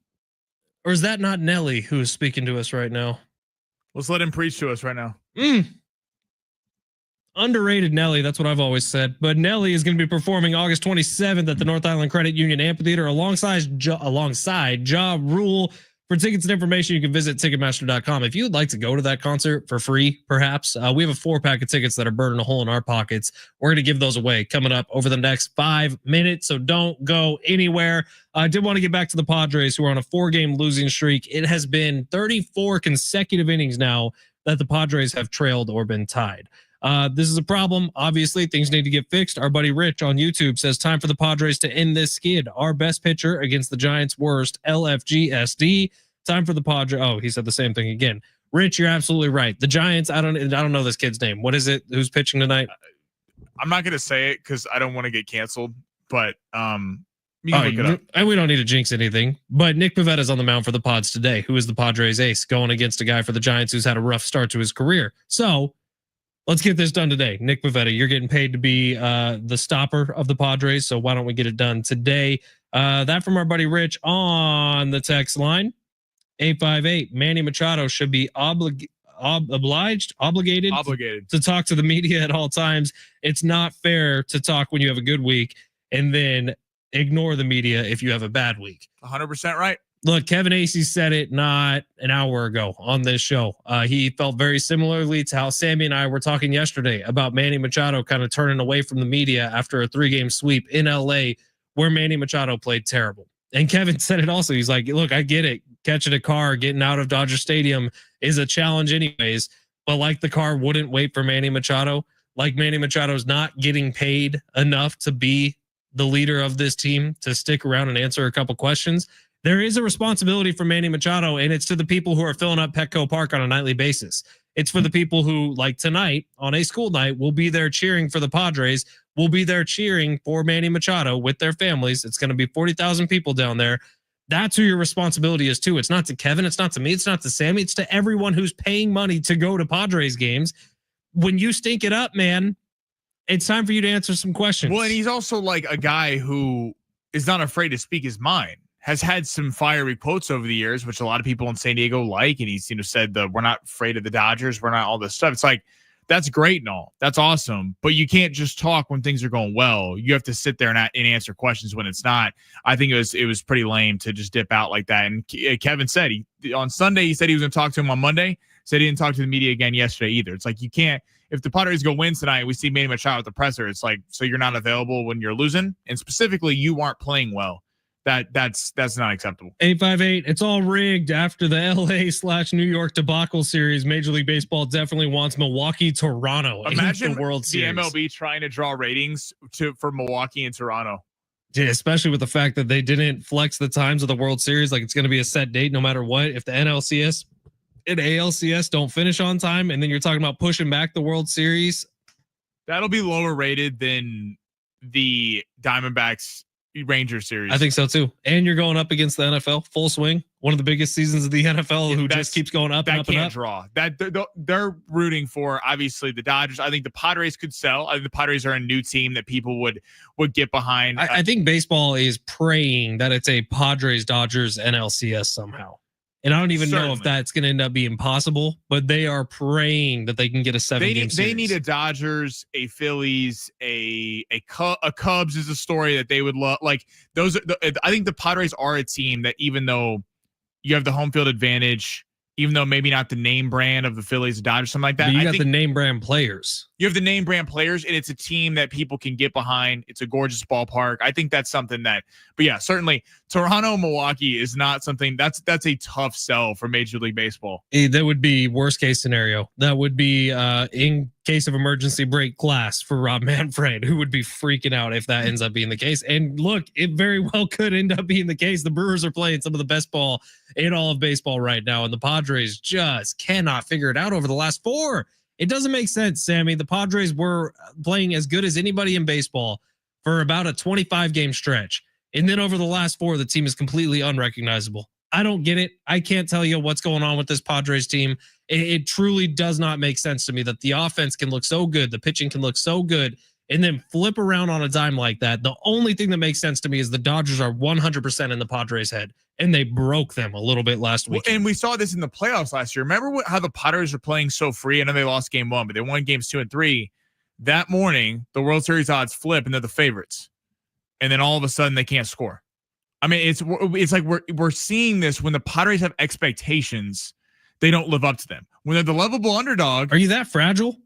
Or is that not Nelly who is speaking to us right now? Let's let him preach to us right now. Underrated Nelly. That's what I've always said. But Nelly is going to be performing August 27th at the North Island Credit Union Amphitheater alongside Ja Rule For tickets and information, you can visit Ticketmaster.com. If you would like to go to that concert for free, perhaps, we have a 4-pack of tickets that are burning a hole in our pockets. We're going to give those away coming up over the next 5 minutes, so don't go anywhere. I did want to get back to the Padres, who are on a 4-game losing streak. It has been 34 consecutive innings now that the Padres have trailed or been tied. This is a problem. Obviously, things need to get fixed. Our buddy Rich on YouTube says, time for the Padres to end this skid. Our best pitcher against the Giants' worst, LFGSD. Time for the Padres. Oh, he said the same thing again. Rich, you're absolutely right. The Giants, I don't know this kid's name. What is it? Who's pitching tonight? I'm not going to say it because I don't want to get canceled, but you can look it up. And we don't need to jinx anything, but Nick Pavetta's on the mound for the Pods today, who is the Padres ace, going against a guy for the Giants who's had a rough start to his career. So let's get this done today. Nick Pavetta, you're getting paid to be the stopper of the Padres, so why don't we get it done today? That from our buddy Rich on the text line. 858, Manny Machado should be obligated to talk to the media at all times. It's not fair to talk when you have a good week and then ignore the media if you have a bad week. 100% right. Look, Kevin Acee said it not an hour ago on this show. He felt very similarly to how Sammy and I were talking yesterday about Manny Machado kind of turning away from the media after a 3-game sweep in LA where Manny Machado played terrible. And Kevin said it also. He's like, look, I get it. Catching a car, getting out of Dodger Stadium is a challenge anyways. But like the car wouldn't wait for Manny Machado, like Manny Machado's not getting paid enough to be the leader of this team, to stick around and answer a couple questions. There is a responsibility for Manny Machado, and it's to the people who are filling up Petco Park on a nightly basis. It's for the people who, like tonight, on a school night, will be there cheering for the Padres, will be there cheering for Manny Machado with their families. It's going to be 40,000 people down there. That's who your responsibility is to. It's not to Kevin. It's not to me. It's not to Sammy. It's to everyone who's paying money to go to Padres games. When you stink it up, man, it's time for you to answer some questions. Well, and he's also like a guy who is not afraid to speak his mind. Has had some fiery quotes over the years, which a lot of people in San Diego like. And he's, said that we're not afraid of the Dodgers. We're not all this stuff. It's like, that's great and all. That's awesome. But you can't just talk when things are going well. You have to sit there and answer questions when it's not. I think it was pretty lame to just dip out like that. And Kevin said on Sunday, he said he was going to talk to him on Monday. Said he didn't talk to the media again yesterday either. It's like, you can't, if the Padres go win tonight, we see Manny Machado at the presser. It's like, so you're not available when you're losing. And specifically, you aren't playing well. That's not acceptable. 858. It's all rigged after the LA/New York debacle series. Major League Baseball definitely wants Milwaukee, Toronto. Imagine the World Series. The MLB trying to draw ratings for Milwaukee and Toronto. Yeah, especially with the fact that they didn't flex the times of the World Series. Like, it's going to be a set date no matter what. If the NLCS and ALCS don't finish on time, and then you're talking about pushing back the World Series, that'll be lower rated than the Diamondbacks Ranger series. I think so too. And you're going up against the NFL full swing. One of the biggest seasons of the NFL, who just keeps going up and up and up. Draw that they're rooting for. Obviously, the Dodgers. I think the Padres could sell. I think the Padres are a new team that people would get behind. I think baseball is praying that it's a Padres Dodgers NLCS somehow. And I don't even know if that's going to end up being possible, but they are praying that they can get a 7-game series. They need a Dodgers, a Phillies, a Cubs is a story that they would love. Like those, I think the Padres are a team that, even though you have the home field advantage, even though maybe not the name brand of the Phillies, the Dodgers, something like that. But you got the name brand players. You have the name brand players, and it's a team that people can get behind. It's a gorgeous ballpark. I think that's something that, but yeah, certainly Toronto, Milwaukee is not something that's a tough sell for Major League Baseball. That would be worst case scenario. That would be in case of emergency break glass for Rob Manfred, who would be freaking out if that ends up being the case. And look, it very well could end up being the case. The Brewers are playing some of the best ball in all of baseball right now, and the Padres just cannot figure it out over the last 4. It doesn't make sense, Sammy. The Padres were playing as good as anybody in baseball for about a 25-game stretch. And then over the last 4, the team is completely unrecognizable. I don't get it. I can't tell you what's going on with this Padres team. It truly does not make sense to me that the offense can look so good, the pitching can look so good, and then flip around on a dime like that. The only thing that makes sense to me is the Dodgers are 100% in the Padres' head, and they broke them a little bit last week. And we saw this in the playoffs last year. Remember how the Padres were playing so free? I know they lost game 1, but they won games 2 and 3. That morning, the World Series odds flip, and they're the favorites. And then all of a sudden, they can't score. I mean, it's like we're seeing this when the Padres have expectations, they don't live up to them. When they're the lovable underdog, Are you that fragile?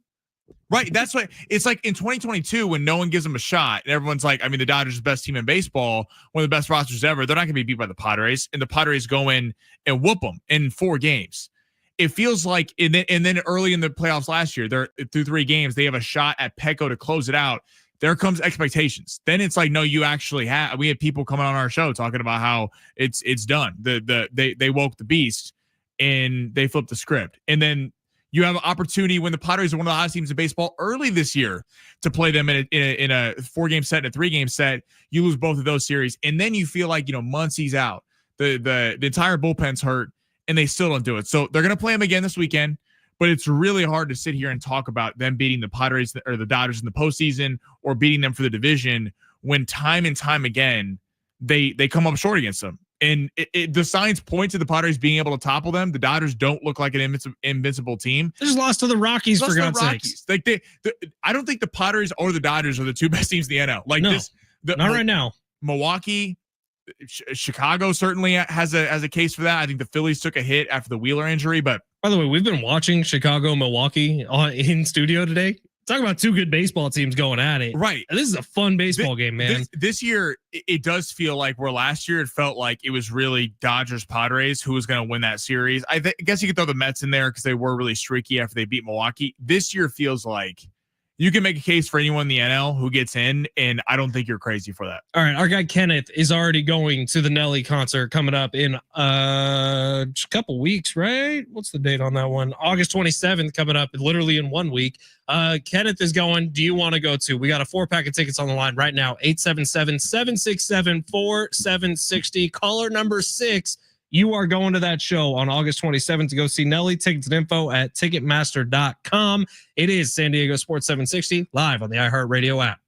right? That's what it's like in 2022 when no one gives them a shot and everyone's like, I mean, the Dodgers are the best team in baseball, one of the best rosters ever. They're not going to be beat by the Padres, and the Padres go in and whoop them in 4 games. It feels like, and then early in the playoffs last year, they're through 3 games, they have a shot at Petco to close it out. There comes expectations. Then it's like, no, you actually have. We had people coming on our show talking about how it's done. They woke the beast and they flipped the script. And then you have an opportunity when the Padres are one of the hottest teams in baseball early this year to play them in a 4-game set and a 3-game set. You lose both of those series, and then you feel like Muncie's out. The entire bullpen's hurt, and they still don't do it. So they're going to play them again this weekend. But it's really hard to sit here and talk about them beating the Padres or the Dodgers in the postseason or beating them for the division when time and time again they come up short against them. And the signs point to the Padres being able to topple them. The Dodgers don't look like an invincible team. They just lost to the Rockies, for God's sakes. Like I don't think the Padres or the Dodgers are the 2 best teams in the NL. Like no, not right now. Milwaukee, Chicago certainly has a case for that. I think the Phillies took a hit after the Wheeler injury, but by the way, we've been watching Chicago, Milwaukee in studio today. Talk about 2 good baseball teams going at it. Right. And this is a fun baseball game, man. This year, it does feel like where last year it felt like it was really Dodgers Padres who was going to win that series. I guess you could throw the Mets in there because they were really streaky after they beat Milwaukee. This year feels like you can make a case for anyone in the NL who gets in, and I don't think you're crazy for that. All right, our guy Kenneth is already going to the Nelly concert coming up in a couple weeks, right? What's the date on that one? August 27th coming up, literally in 1 week. Kenneth is going. Do you want to go to? We got a 4-pack of tickets on the line right now. 877-767-4760. Caller number 6. You are going to that show on August 27th to go see Nelly. Tickets and info at Ticketmaster.com. It is San Diego Sports 760 live on the iHeartRadio app.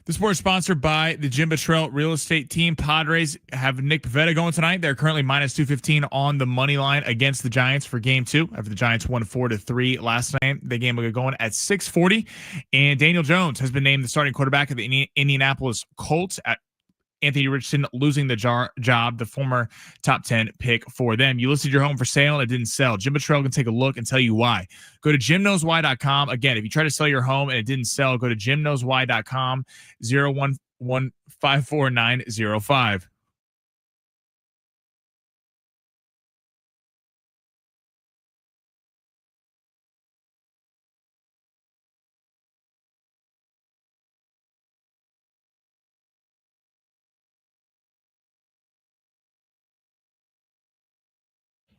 The sport's sponsored by the Jim Buttrell real estate team. Padres have Nick Pivetta going tonight. They're currently minus 215 on the money line against the Giants for game 2. After the Giants won 4-3 last night, the game will get going at 6:40. And Daniel Jones has been named the starting quarterback of the Indianapolis Colts at Anthony Richardson losing the job, the former top 10 pick for them. You listed your home for sale and it didn't sell. Jim Buttrell can take a look and tell you why. Go to jimknowswhy.com. Again, if you try to sell your home and it didn't sell, go to jimknowswhy.com 011-54905.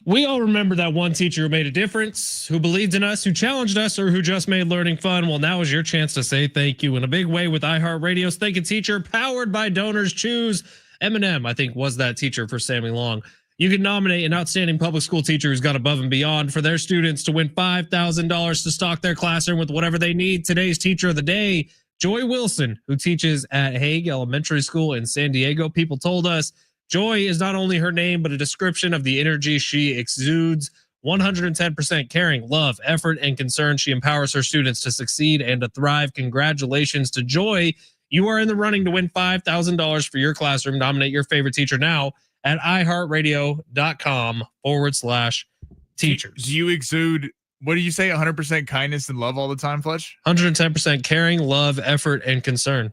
We all remember that one teacher who made a difference, who believed in us, who challenged us, or who just made learning fun. Well, now is your chance to say thank you in a big way with iHeartRadio's Thank You Teacher, powered by Donors Choose. Eminem, I think, was that teacher for Sammy Long. You can nominate an outstanding public school teacher who's gone above and beyond for their students to win $5,000 to stock their classroom with whatever they need. Today's teacher of the day, Joy Wilson, who teaches at Hague Elementary School in San Diego. People told us Joy is not only her name, but a description of the energy she exudes. 110% caring, love, effort, and concern. She empowers her students to succeed and to thrive. Congratulations to Joy. You are in the running to win $5,000 for your classroom. Nominate your favorite teacher now at iHeartRadio.com/teachers. Do you exude, what do you say, 100% kindness and love all the time, Fletch? 110% caring, love, effort, and concern.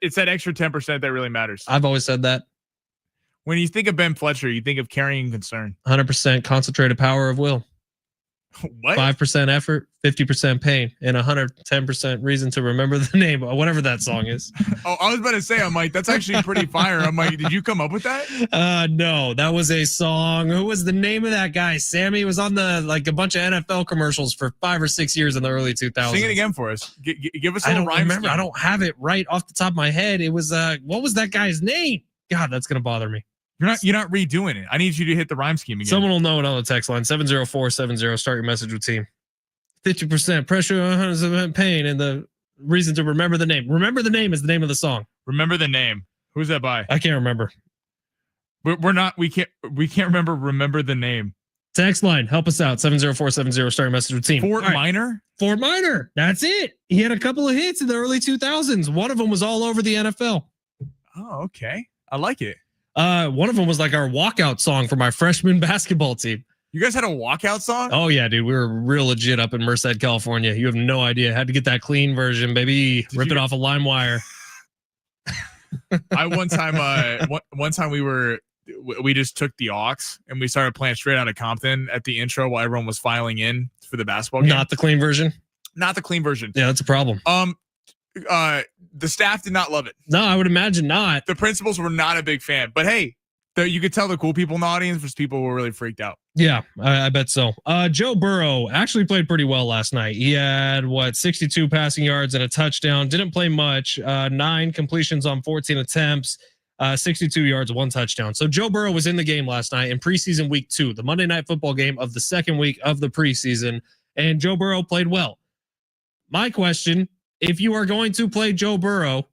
It's that extra 10% that really matters. I've always said that. When you think of Ben Fletcher, you think of caring and concern. 100% concentrated power of will. What? 5% effort, 50% pain, and 110% reason to remember the name, or whatever that song is. Oh, I was about to say, I'm like, that's actually pretty fire. I'm like, did you come up with that? No, that was a song. Who was the name of that guy? Sammy was on a bunch of NFL commercials for 5 or 6 years in the early 2000s. Sing it again for us. Give us a little rhyme. I don't remember. I don't have it right off the top of my head. It was what was that guy's name? God, that's gonna bother me. You're not redoing it. I need you to hit the rhyme scheme again. Someone will know it on the text line 70470. Start your message with team. 50% pressure, 100% pain, and the reason to remember the name. Remember the name is the name of the song. Remember the name. Who's that by? I can't remember. We can't remember. Remember the name. Text line, help us out. 70470. Start your message with team. Fort Minor. Fort Minor. That's it. He had a couple of hits in the early 2000s. One of them was all over the NFL. Oh, okay. I like it. One of them was like our walkout song for my freshman basketball team. You guys had a walkout song? Oh yeah, dude. We were real legit up in Merced, California. You have no idea. Had to get that clean version, baby. Rip it off a LimeWire. One time we just took the aux and we started playing Straight Outta Compton at the intro while everyone was filing in for the basketball game. Not the clean version. Not the clean version. Yeah, that's a problem. The staff did not love it. No, I would imagine not. The principals were not a big fan, but hey, you could tell the cool people in the audience versus people who were really freaked out. Yeah, I bet so. Joe Burrow actually played pretty well last night. He had 62 passing yards and a touchdown. Didn't play much. 9 completions on 14 attempts. 62 yards, 1 touchdown. So Joe Burrow was in the game last night in preseason week 2, the Monday Night Football game of the second week of the preseason, and Joe Burrow played well. My question: if you are going to play Joe Burrow,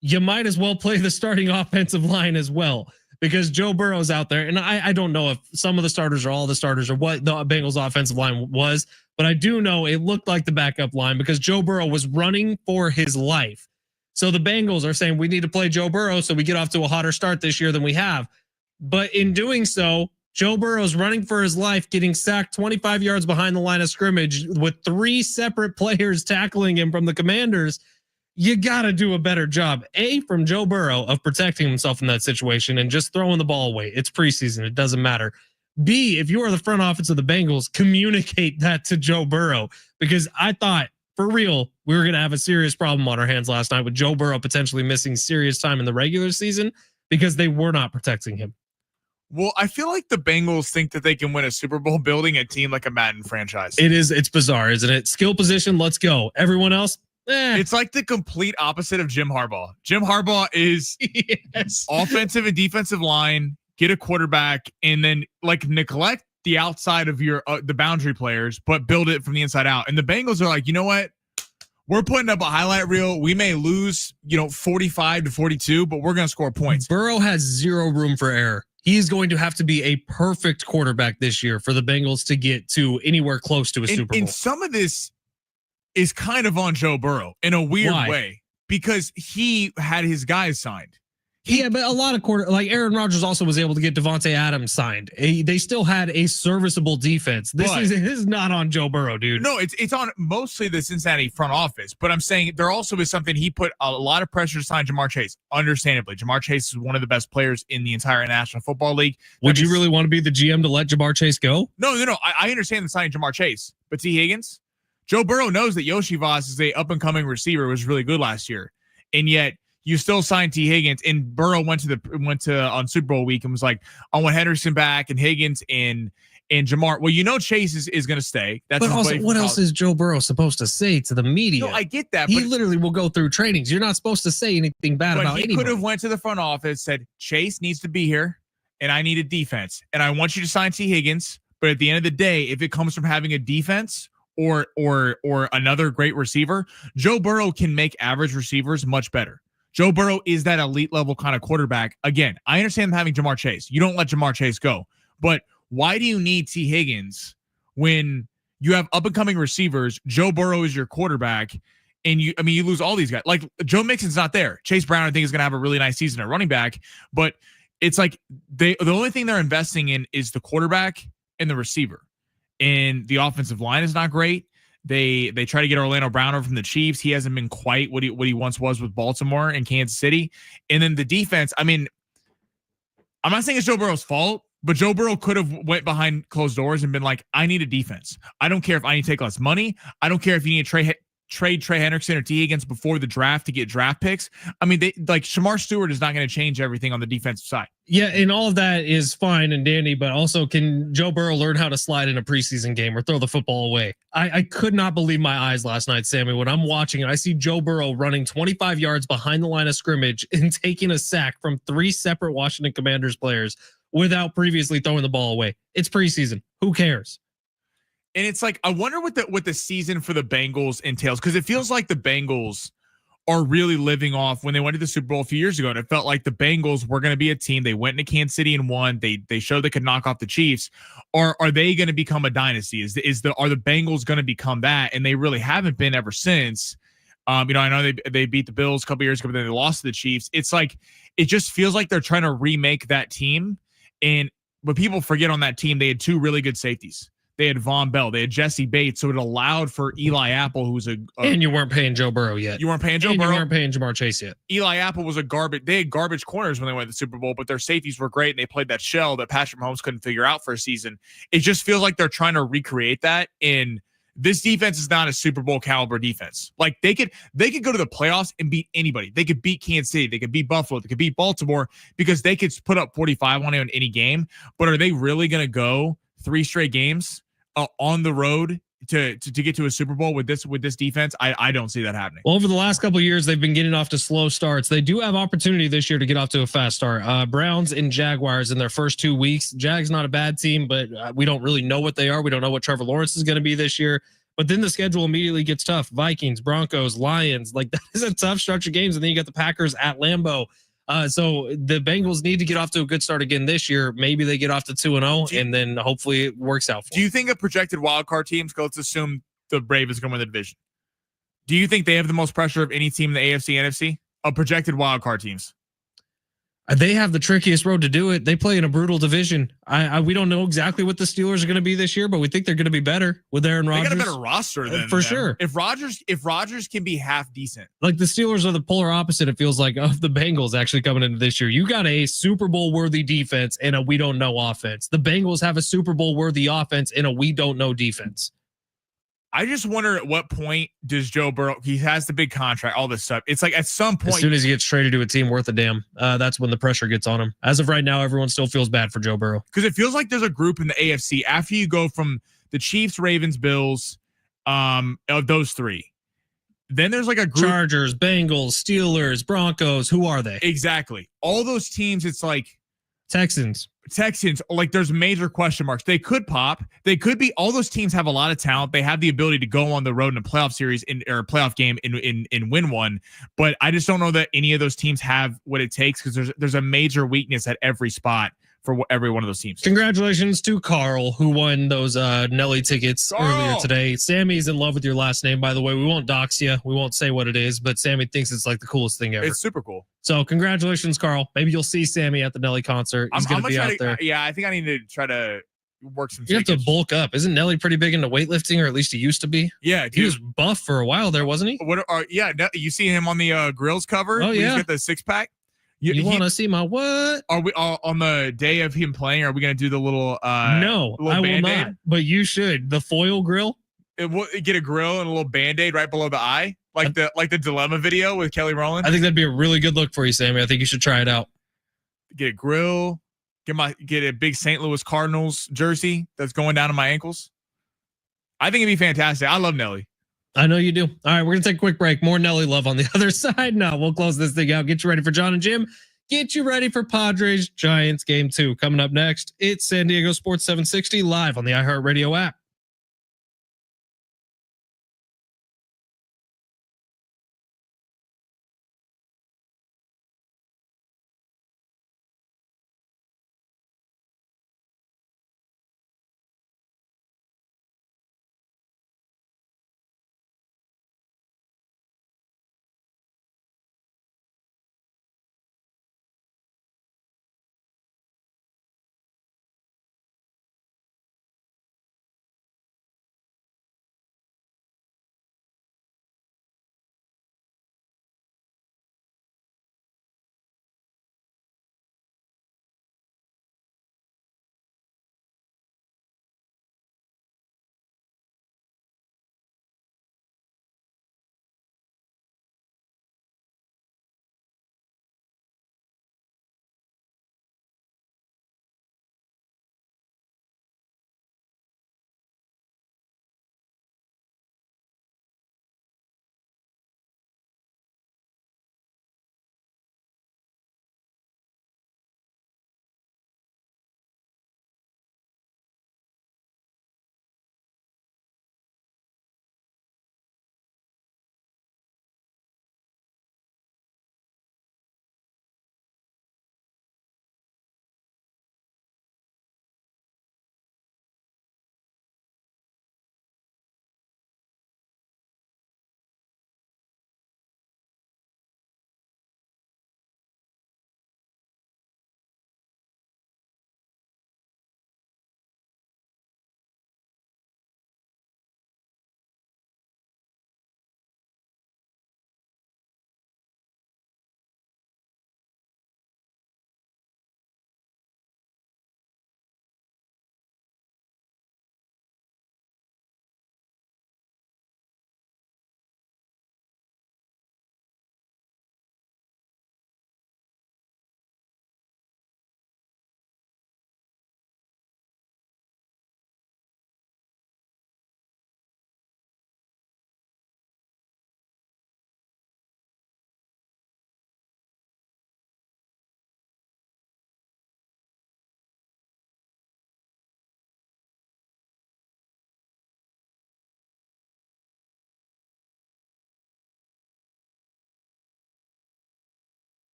you might as well play the starting offensive line as well, because Joe Burrow's out there. And I don't know if some of the starters or all the starters or what the Bengals offensive line was, but I do know it looked like the backup line because Joe Burrow was running for his life. So the Bengals are saying we need to play Joe Burrow so we get off to a hotter start this year than we have. But in doing so, Joe Burrow's running for his life, getting sacked 25 yards behind the line of scrimmage with 3 separate players tackling him from the Commanders. You got to do a better job, from Joe Burrow, of protecting himself in that situation and just throwing the ball away. It's preseason. It doesn't matter. B, if you are the front office of the Bengals, communicate that to Joe Burrow, because I thought, for real, we were going to have a serious problem on our hands last night with Joe Burrow potentially missing serious time in the regular season because they were not protecting him. Well, I feel like the Bengals think that they can win a Super Bowl building a team like a Madden franchise. It's bizarre, isn't it? Skill position, let's go. Everyone else, It's like the complete opposite of Jim Harbaugh. Jim Harbaugh is offensive and defensive line, get a quarterback, and then neglect the outside of your the boundary players, but build it from the inside out. And the Bengals are like, you know what? we're putting up a highlight reel. We may lose, 45-42, but we're going to score points. Burrow has zero room for error. He's going to have to be a perfect quarterback this year for the Bengals to get to anywhere close to a Super Bowl. And some of this is kind of on Joe Burrow in a weird way because he had his guys signed. Yeah, but a lot of like Aaron Rodgers also was able to get Devontae Adams signed. They still had a serviceable defense. This is not on Joe Burrow, dude. No, it's on mostly the Cincinnati front office. But I'm saying there also is something he put a lot of pressure to sign Jamar Chase. Understandably, Jamar Chase is one of the best players in the entire National Football League. Would you really want to be the GM to let Jamar Chase go? No. I understand the signing Jamar Chase, but T. Higgins, Joe Burrow knows that Yoshi Voss is a up and coming receiver, was really good last year, and yet you still signed T. Higgins, and Burrow went to on Super Bowl week and was like, I want Henderson back and Higgins and Jamar. Well, Chase is going to stay. That's but also, what else is Joe Burrow supposed to say to the media? No, I get that. He literally will go through trainings. You're not supposed to say anything bad about anybody. He could have went to the front office, said Chase needs to be here, and I need a defense, and I want you to sign T. Higgins. But at the end of the day, if it comes from having a defense or another great receiver, Joe Burrow can make average receivers much better. Joe Burrow is that elite level kind of quarterback. Again, I understand them having Jamar Chase. You don't let Jamar Chase go. But why do you need T. Higgins when you have up and coming receivers? Joe Burrow is your quarterback, and you lose all these guys. Like Joe Mixon's not there. Chase Brown, I think, is going to have a really nice season at running back. But it's like the only thing they're investing in is the quarterback and the receiver. And the offensive line is not great. They try to get Orlando Brown over from the Chiefs. He hasn't been quite what he once was with Baltimore and Kansas City. And then the defense, I'm not saying it's Joe Burrow's fault, but Joe Burrow could have went behind closed doors and been like, I need a defense. I don't care if I need to take less money. I don't care if you need to trade Trey Hendrickson or T. Higgins before the draft to get draft picks. Shamar Stewart is not going to change everything on the defensive side. Yeah, and all of that is fine and dandy, but also can Joe Burrow learn how to slide in a preseason game or throw the football away? I could not believe my eyes last night, Sammy, when I'm watching and I see Joe Burrow running 25 yards behind the line of scrimmage and taking a sack from 3 separate Washington Commanders players without previously throwing the ball away. It's preseason. Who cares? And it's like, I wonder what the season for the Bengals entails, because it feels like the Bengals are really living off when they went to the Super Bowl a few years ago, and it felt like the Bengals were going to be a team. They went into Kansas City and won. They showed they could knock off the Chiefs. Are they going to become a dynasty? Are the Bengals going to become that? And they really haven't been ever since. I know they beat the Bills a couple years ago, but then they lost to the Chiefs. It's like it just feels like they're trying to remake that team. And but people forget on that team they had 2 really good safeties. They had Von Bell. They had Jesse Bates. So it allowed for Eli Apple, who's and you weren't paying Joe Burrow yet. You weren't paying Joe Burrow. You weren't paying Jamar Chase yet. Eli Apple was they had garbage corners when they went to the Super Bowl, but their safeties were great, and they played that shell that Patrick Mahomes couldn't figure out for a season. It just feels like they're trying to recreate that. And this defense is not a Super Bowl caliber defense. Like they could go to the playoffs and beat anybody. They could beat Kansas City. They could beat Buffalo. They could beat Baltimore because they could put up 45 on it in any game. But are they really going to go 3 straight games on the road to get to a Super Bowl with this defense? I don't see that happening. Well, over the last couple of years, they've been getting off to slow starts. They do have opportunity this year to get off to a fast start. Browns and Jaguars in their first 2 weeks. Jags not a bad team, but we don't really know what they are. We don't know what Trevor Lawrence is going to be this year. But then the schedule immediately gets tough. Vikings, Broncos, Lions. Like that is a tough stretch of games. And then you got the Packers at Lambeau. So the Bengals need to get off to a good start again this year. Maybe they get off to 2-0, and then hopefully it works out for them. Do you think a projected wild card teams, let's assume the Brave is going to win the division, do you think they have the most pressure of any team in the AFC, NFC? Of projected wild card teams? They have the trickiest road to do it. They play in a brutal division. We don't know exactly what the Steelers are going to be this year, but we think they're going to be better with Aaron Rodgers. They got a better roster than for them. Sure. If Rodgers can be half decent, like the Steelers are the polar opposite. It feels like of the Bengals actually coming into this year. You got a Super Bowl worthy defense and a we don't know offense. The Bengals have a Super Bowl worthy offense and a we don't know defense. I just wonder at what point does Joe Burrow, he has the big contract, all this stuff. It's like at some point. As soon as he gets traded to a team worth a damn, that's when the pressure gets on him. As of right now, everyone still feels bad for Joe Burrow. Because it feels like there's a group in the AFC after you go from the Chiefs, Ravens, Bills, of those 3. Then there's like a group. Chargers, Bengals, Steelers, Broncos. Who are they? Exactly. All those teams, it's like Texans. Like there's major question marks. They could pop. They could be. All those teams have a lot of talent. They have the ability to go on the road in a playoff series or a playoff game and win one. But I just don't know that any of those teams have what it takes because there's a major weakness at every spot for every one of those teams. Congratulations to Carl who won those Nelly tickets earlier today. Sammy's in love with your last name, by the way. We won't dox you. We won't say what it is, but Sammy thinks it's like the coolest thing ever. It's super cool. So congratulations, Carl. Maybe you'll see Sammy at the Nelly concert. He's going to be out there. Yeah, I think I need to try to work some. You have to bulk up. Isn't Nelly pretty big into weightlifting, or at least he used to be? Yeah, dude. He was buff for a while there, wasn't he? Yeah, you see him on the Grills cover. Oh yeah, he's got the 6-pack. You want to see my what? Are we on the day of him playing? Are we going to do the little? No, little I will Band-Aid? not. But you should. The foil grill. Get a grill and a little Band-Aid right below the eye, like the Dilemma video with Kelly Rowland. I think that'd be a really good look for you, Sammy. I think you should try it out. Get a grill. Get a big St. Louis Cardinals jersey that's going down to my ankles. I think it'd be fantastic. I love Nelly. I know you do. All right, we're going to take a quick break. More Nelly love on the other side. Now we'll close this thing out. Get you ready for John and Jim. Get you ready for Padres Giants game 2. Coming up next, it's San Diego Sports 760 live on the iHeartRadio app.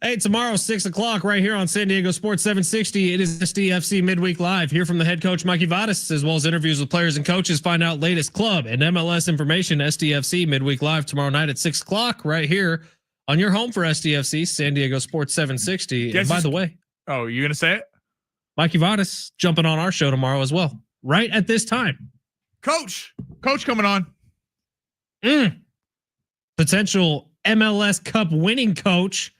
Hey, tomorrow, 6 o'clock, right here on San Diego Sports 760. It is SDFC Midweek Live. Hear from the head coach, Mikey Vadas, as well as interviews with players and coaches. Find out latest club and MLS information. SDFC Midweek Live tomorrow night at 6 o'clock, right here on your home for SDFC, San Diego Sports 760. And by the way. Oh, you going to say it? Mikey Vadas jumping on our show tomorrow as well, right at this time. Coach coming on. Potential MLS Cup winning coach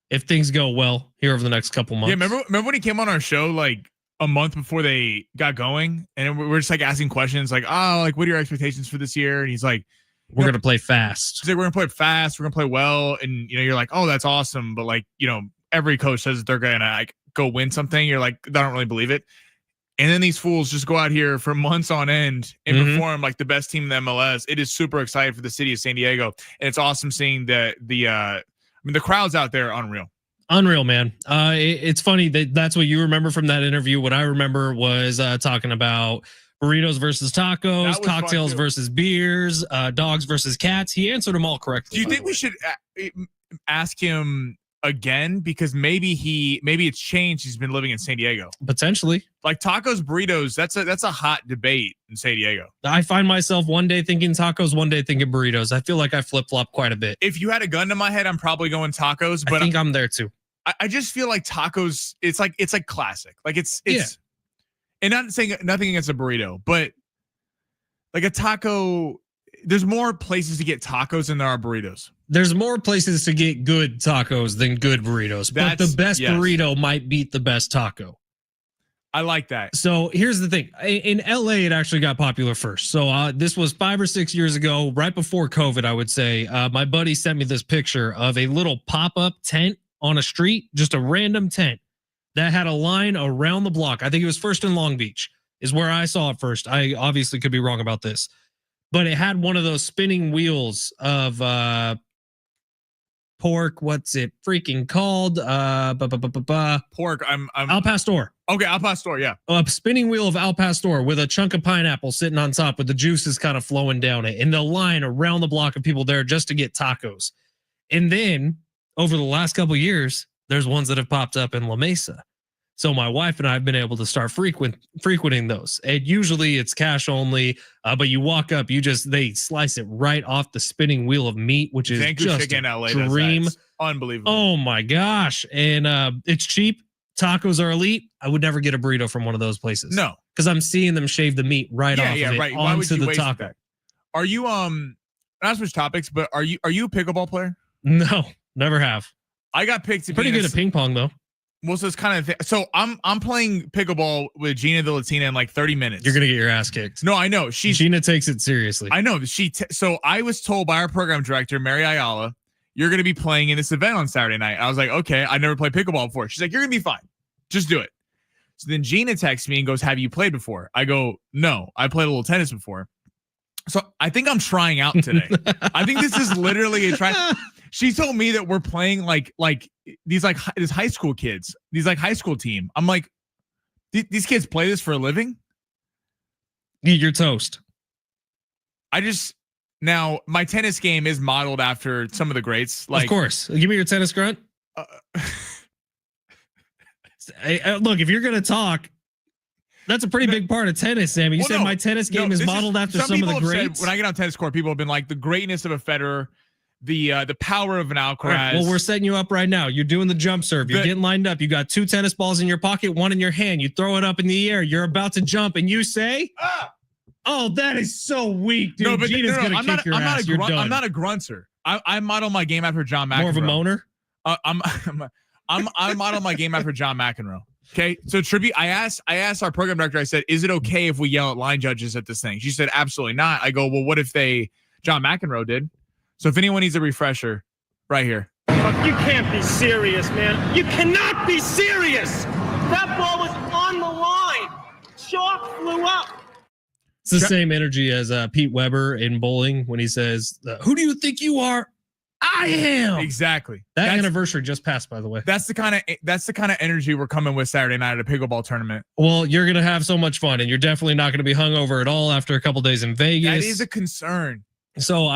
if things go well here over the next couple months. Yeah, remember when he came on our show like a month before they got going, and we're just like asking questions like, "Oh, like what are your expectations for this year?" And he's like, "We're gonna play fast." He's like, "We're gonna play fast. We're gonna play well." And you're like, "Oh, that's awesome," but like every coach says that they're gonna like go win something. You're like, I don't really believe it. And then these fools just go out here for months on end and perform like the best team in the MLS. It is super exciting for the city of San Diego, and it's awesome seeing the crowds out there. Unreal, man. It's funny that's what you remember from that interview. What I remember was talking about burritos versus tacos, cocktails versus beers, dogs versus cats. He answered them all correctly. Do you think we should ask him again, because maybe it's changed? He's been living in San Diego, potentially. Like tacos, burritos. That's a hot debate in San Diego. I find myself one day thinking tacos, one day thinking burritos. I feel like I flip flop quite a bit. If you had a gun to my head, I'm probably going tacos. But I think I'm there too. I just feel like tacos. It's like classic. Like it's and not saying nothing against a burrito, but like a taco. There's more places to get tacos than there are burritos. There's more places to get good tacos than good burritos, but the best burrito might beat the best taco. I like that. So here's the thing. In LA, it actually got popular first. So this was 5 or 6 years ago, right before COVID, I would say. My buddy sent me this picture of a little pop-up tent on a street, just a random tent that had a line around the block. I think it was first in Long Beach is where I saw it first. I obviously could be wrong about this. But it had one of those spinning wheels of pork. What's it freaking called? Pork. I'm Al Pastor. Okay, Al Pastor. Yeah, a spinning wheel of Al Pastor with a chunk of pineapple sitting on top, with the juices kind of flowing down it, and the line around the block of people there just to get tacos. And then over the last couple of years, there's ones that have popped up in La Mesa. So my wife and I have been able to start frequenting those. And usually it's cash only, but you walk up, they slice it right off the spinning wheel of meat, which is just chicken, a LA dream. Unbelievable. Oh my gosh. And it's cheap. Tacos are elite. I would never get a burrito from one of those places. No. Because I'm seeing them shave the meat right off of it right. Why would onto you the taco. That? Are you not switch topics, but are you a pickleball player? No, never have. I got picked to pretty good at ping pong though. Well, so it's kind of so I'm playing pickleball with Gina the Latina in like 30 minutes. You're gonna get your ass kicked. No, I know. Gina takes it seriously. I know. So I was told by our program director, Mary Ayala, you're gonna be playing in this event on Saturday night. I was like, okay, I never played pickleball before. She's like, you're gonna be fine. Just do it. So then Gina texts me and goes, have you played before? I go, no, I played a little tennis before. So I think I'm trying out today. I think this is literally a try. She told me that we're playing like these high school kids, these like high school team. I'm like, these kids play this for a living? You're toast. Now my tennis game is modeled after some of the greats. Like, of course. Give me your tennis grunt. Look, if you're going to talk, that's a pretty big part of tennis, Sammy. You said my tennis game is modeled after some of the greats. When I get on tennis court, people have been like the greatness of a Federer, the power of an Alcaraz. Right, well, we're setting you up right now. You're doing the jump serve. You're getting lined up. You got 2 tennis balls in your pocket, 1 in your hand. You throw it up in the air. You're about to jump, and you say, "Oh, that is so weak, dude." No, but Gina's gonna kick your ass. You're done. I'm not a grunter. I model my game after John McEnroe. More of a moaner. I model my game after John McEnroe. Okay, so tribute. I asked our program director. I said, "Is it okay if we yell at line judges at this thing?" She said, "Absolutely not." I go, "Well, what if John McEnroe did?" So if anyone needs a refresher, right here. You can't be serious, man. You cannot be serious. That ball was on the line. Chalk flew up. It's the same energy as Pete Weber in bowling when he says, "Who do you think you are?" I am. Exactly. That's anniversary just passed, by the way. That's the kind of energy we're coming with Saturday night at a pickleball tournament. Well, you're gonna have so much fun, and you're definitely not gonna be hungover at all after a couple days in Vegas. That is a concern. So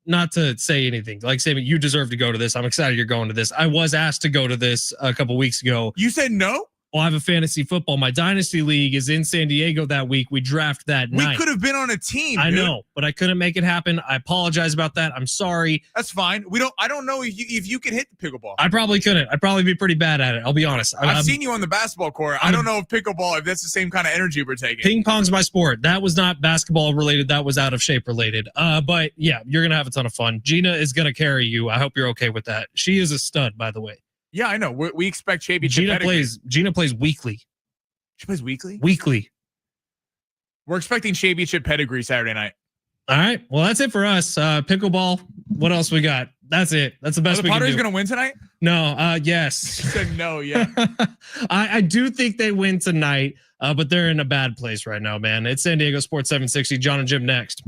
not to say anything, like saying you deserve to go to this. I'm excited you're going to this. I was asked to go to this a couple weeks ago. You said no? Well, I have a fantasy football. My dynasty league is in San Diego that week. We draft that night. We could have been on a team. I dude. know, but I couldn't make it happen. I apologize about that. I'm sorry. That's fine. I don't know if you can hit the pickleball. I probably couldn't. I'd probably be pretty bad at it. I'll be honest. I've seen you on the basketball court. I don't know if pickleball, if that's the same kind of energy we're taking. Ping pong's my sport. That was not basketball related. That was out of shape related. But yeah, you're going to have a ton of fun. Gina is going to carry you. I hope you're okay with that. She is a stud, by the way. Yeah, I know. We expect championship. Gina plays weekly. She plays weekly? Weekly. We're expecting championship pedigree Saturday night. All right. Well, that's it for us. Pickleball. What else we got? That's it. That's the best we can do. Are the Padres going to win tonight? No. Yes. You said no, yeah. I do think they win tonight, but they're in a bad place right now, man. It's San Diego Sports 760. John and Jim next.